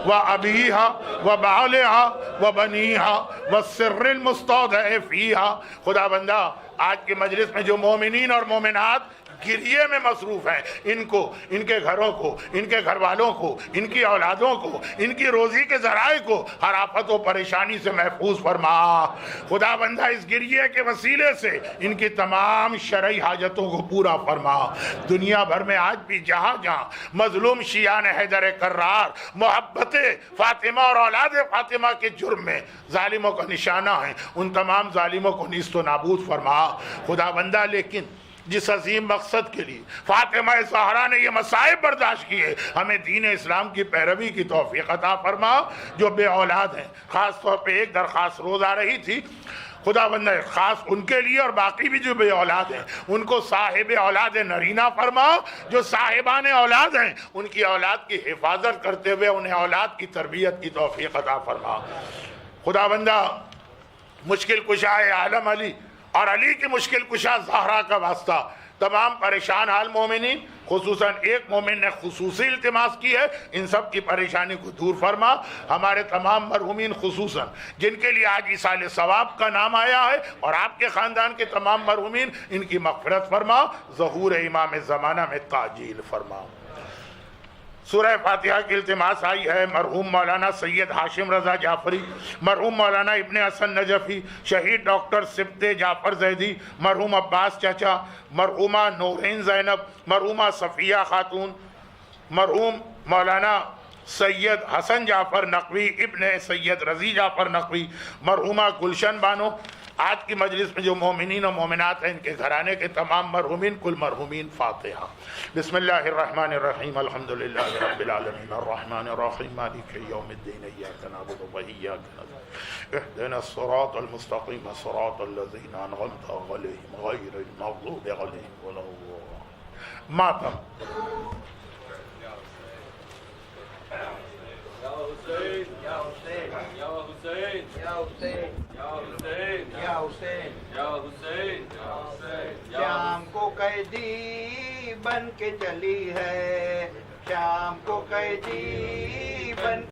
وَأَبِيهَا وَبَعْلِهَا وَبَنِيهَا وَالسِّرِّ الْمُسْتَوْدَعِ فِيهَا۔ خدا بندہ آج کی مجلس میں جو مومنین اور مومنات گریے میں مصروف ہیں، ان کو، ان کے گھروں کو، ان کے گھر والوں کو، ان کی اولادوں کو، ان کی روزی کے ذرائع کو ہر آفت و پریشانی سے محفوظ فرما۔ خدا بندہ اس گریے کے وسیلے سے ان کی تمام شرعی حاجتوں کو پورا فرما۔ دنیا بھر میں آج بھی جہاں جہاں مظلوم شیعان حیدر کرار محبت فاطمہ اور اولاد فاطمہ کے جرم میں ظالموں کا نشانہ ہیں، ان تمام ظالموں کو نیست و نابود فرما۔ خدا بندہ لیکن جس عظیم مقصد کے لیے فاطمہ زہرا نے یہ مصائب برداشت کیے، ہمیں دین اسلام کی پیروی کی توفیق عطا فرما۔ جو بے اولاد ہیں خاص طور پہ ایک درخواست روز آ رہی تھی، خدا بندہ خاص ان کے لیے اور باقی بھی جو بے اولاد ہیں ان کو صاحب اولاد نرینہ فرما، جو صاحبان اولاد ہیں ان کی اولاد کی حفاظت کرتے ہوئے انہیں اولاد کی تربیت کی توفیق عطا فرما۔ خدا بندہ مشکل کشا عالم علی اور علی کی مشکل کشا زہرا کا واسطہ تمام پریشان حال مومنین، خصوصاً ایک مومن نے خصوصی التماس کی ہے، ان سب کی پریشانی کو دور فرما۔ ہمارے تمام مرحومین خصوصاً جن کے لیے آج ایصال ثواب کا نام آیا ہے اور آپ کے خاندان کے تمام مرحومین، ان کی مغفرت فرما، ظہور امام زمانہ میں تعجیل فرما۔ سورہ فاتحہ کی التماس آئی ہے مرحوم مولانا سید ہاشم رضا جعفری، مرحوم مولانا ابن حسن نجفی، شہید ڈاکٹر سبت جعفر زیدی، مرحوم عباس چاچا، مرحومہ نورین زینب، مرحومہ صفیہ خاتون، مرحوم مولانا سید حسن جعفر نقوی ابن سید رضی جعفر نقوی، مرحومہ گلشن بانو۔ آج کی مجلس میں جو مومنین و مومنات ہیں ان کے گھرانے کے تمام مرحومین، کل مرحومین فاتحہ۔ بسم اللہ الرحمن الرحیم، الحمدللہ رب العالمین الرحمن الرحیم مالک یوم الدین، ایاک نعبد و ایاک نستعین، اہدنا الصراط المستقیم صراط الذین انعمت علیہم غیر المغضوب علیہم ولا الضالین۔ ماتم۔ یا حسین یا حسین یا حسین یا حسین یا حسین یا حسین یا حسین یا حسین۔ شام کو قیدی بن کے چلی ہے، شام کو قیدی بن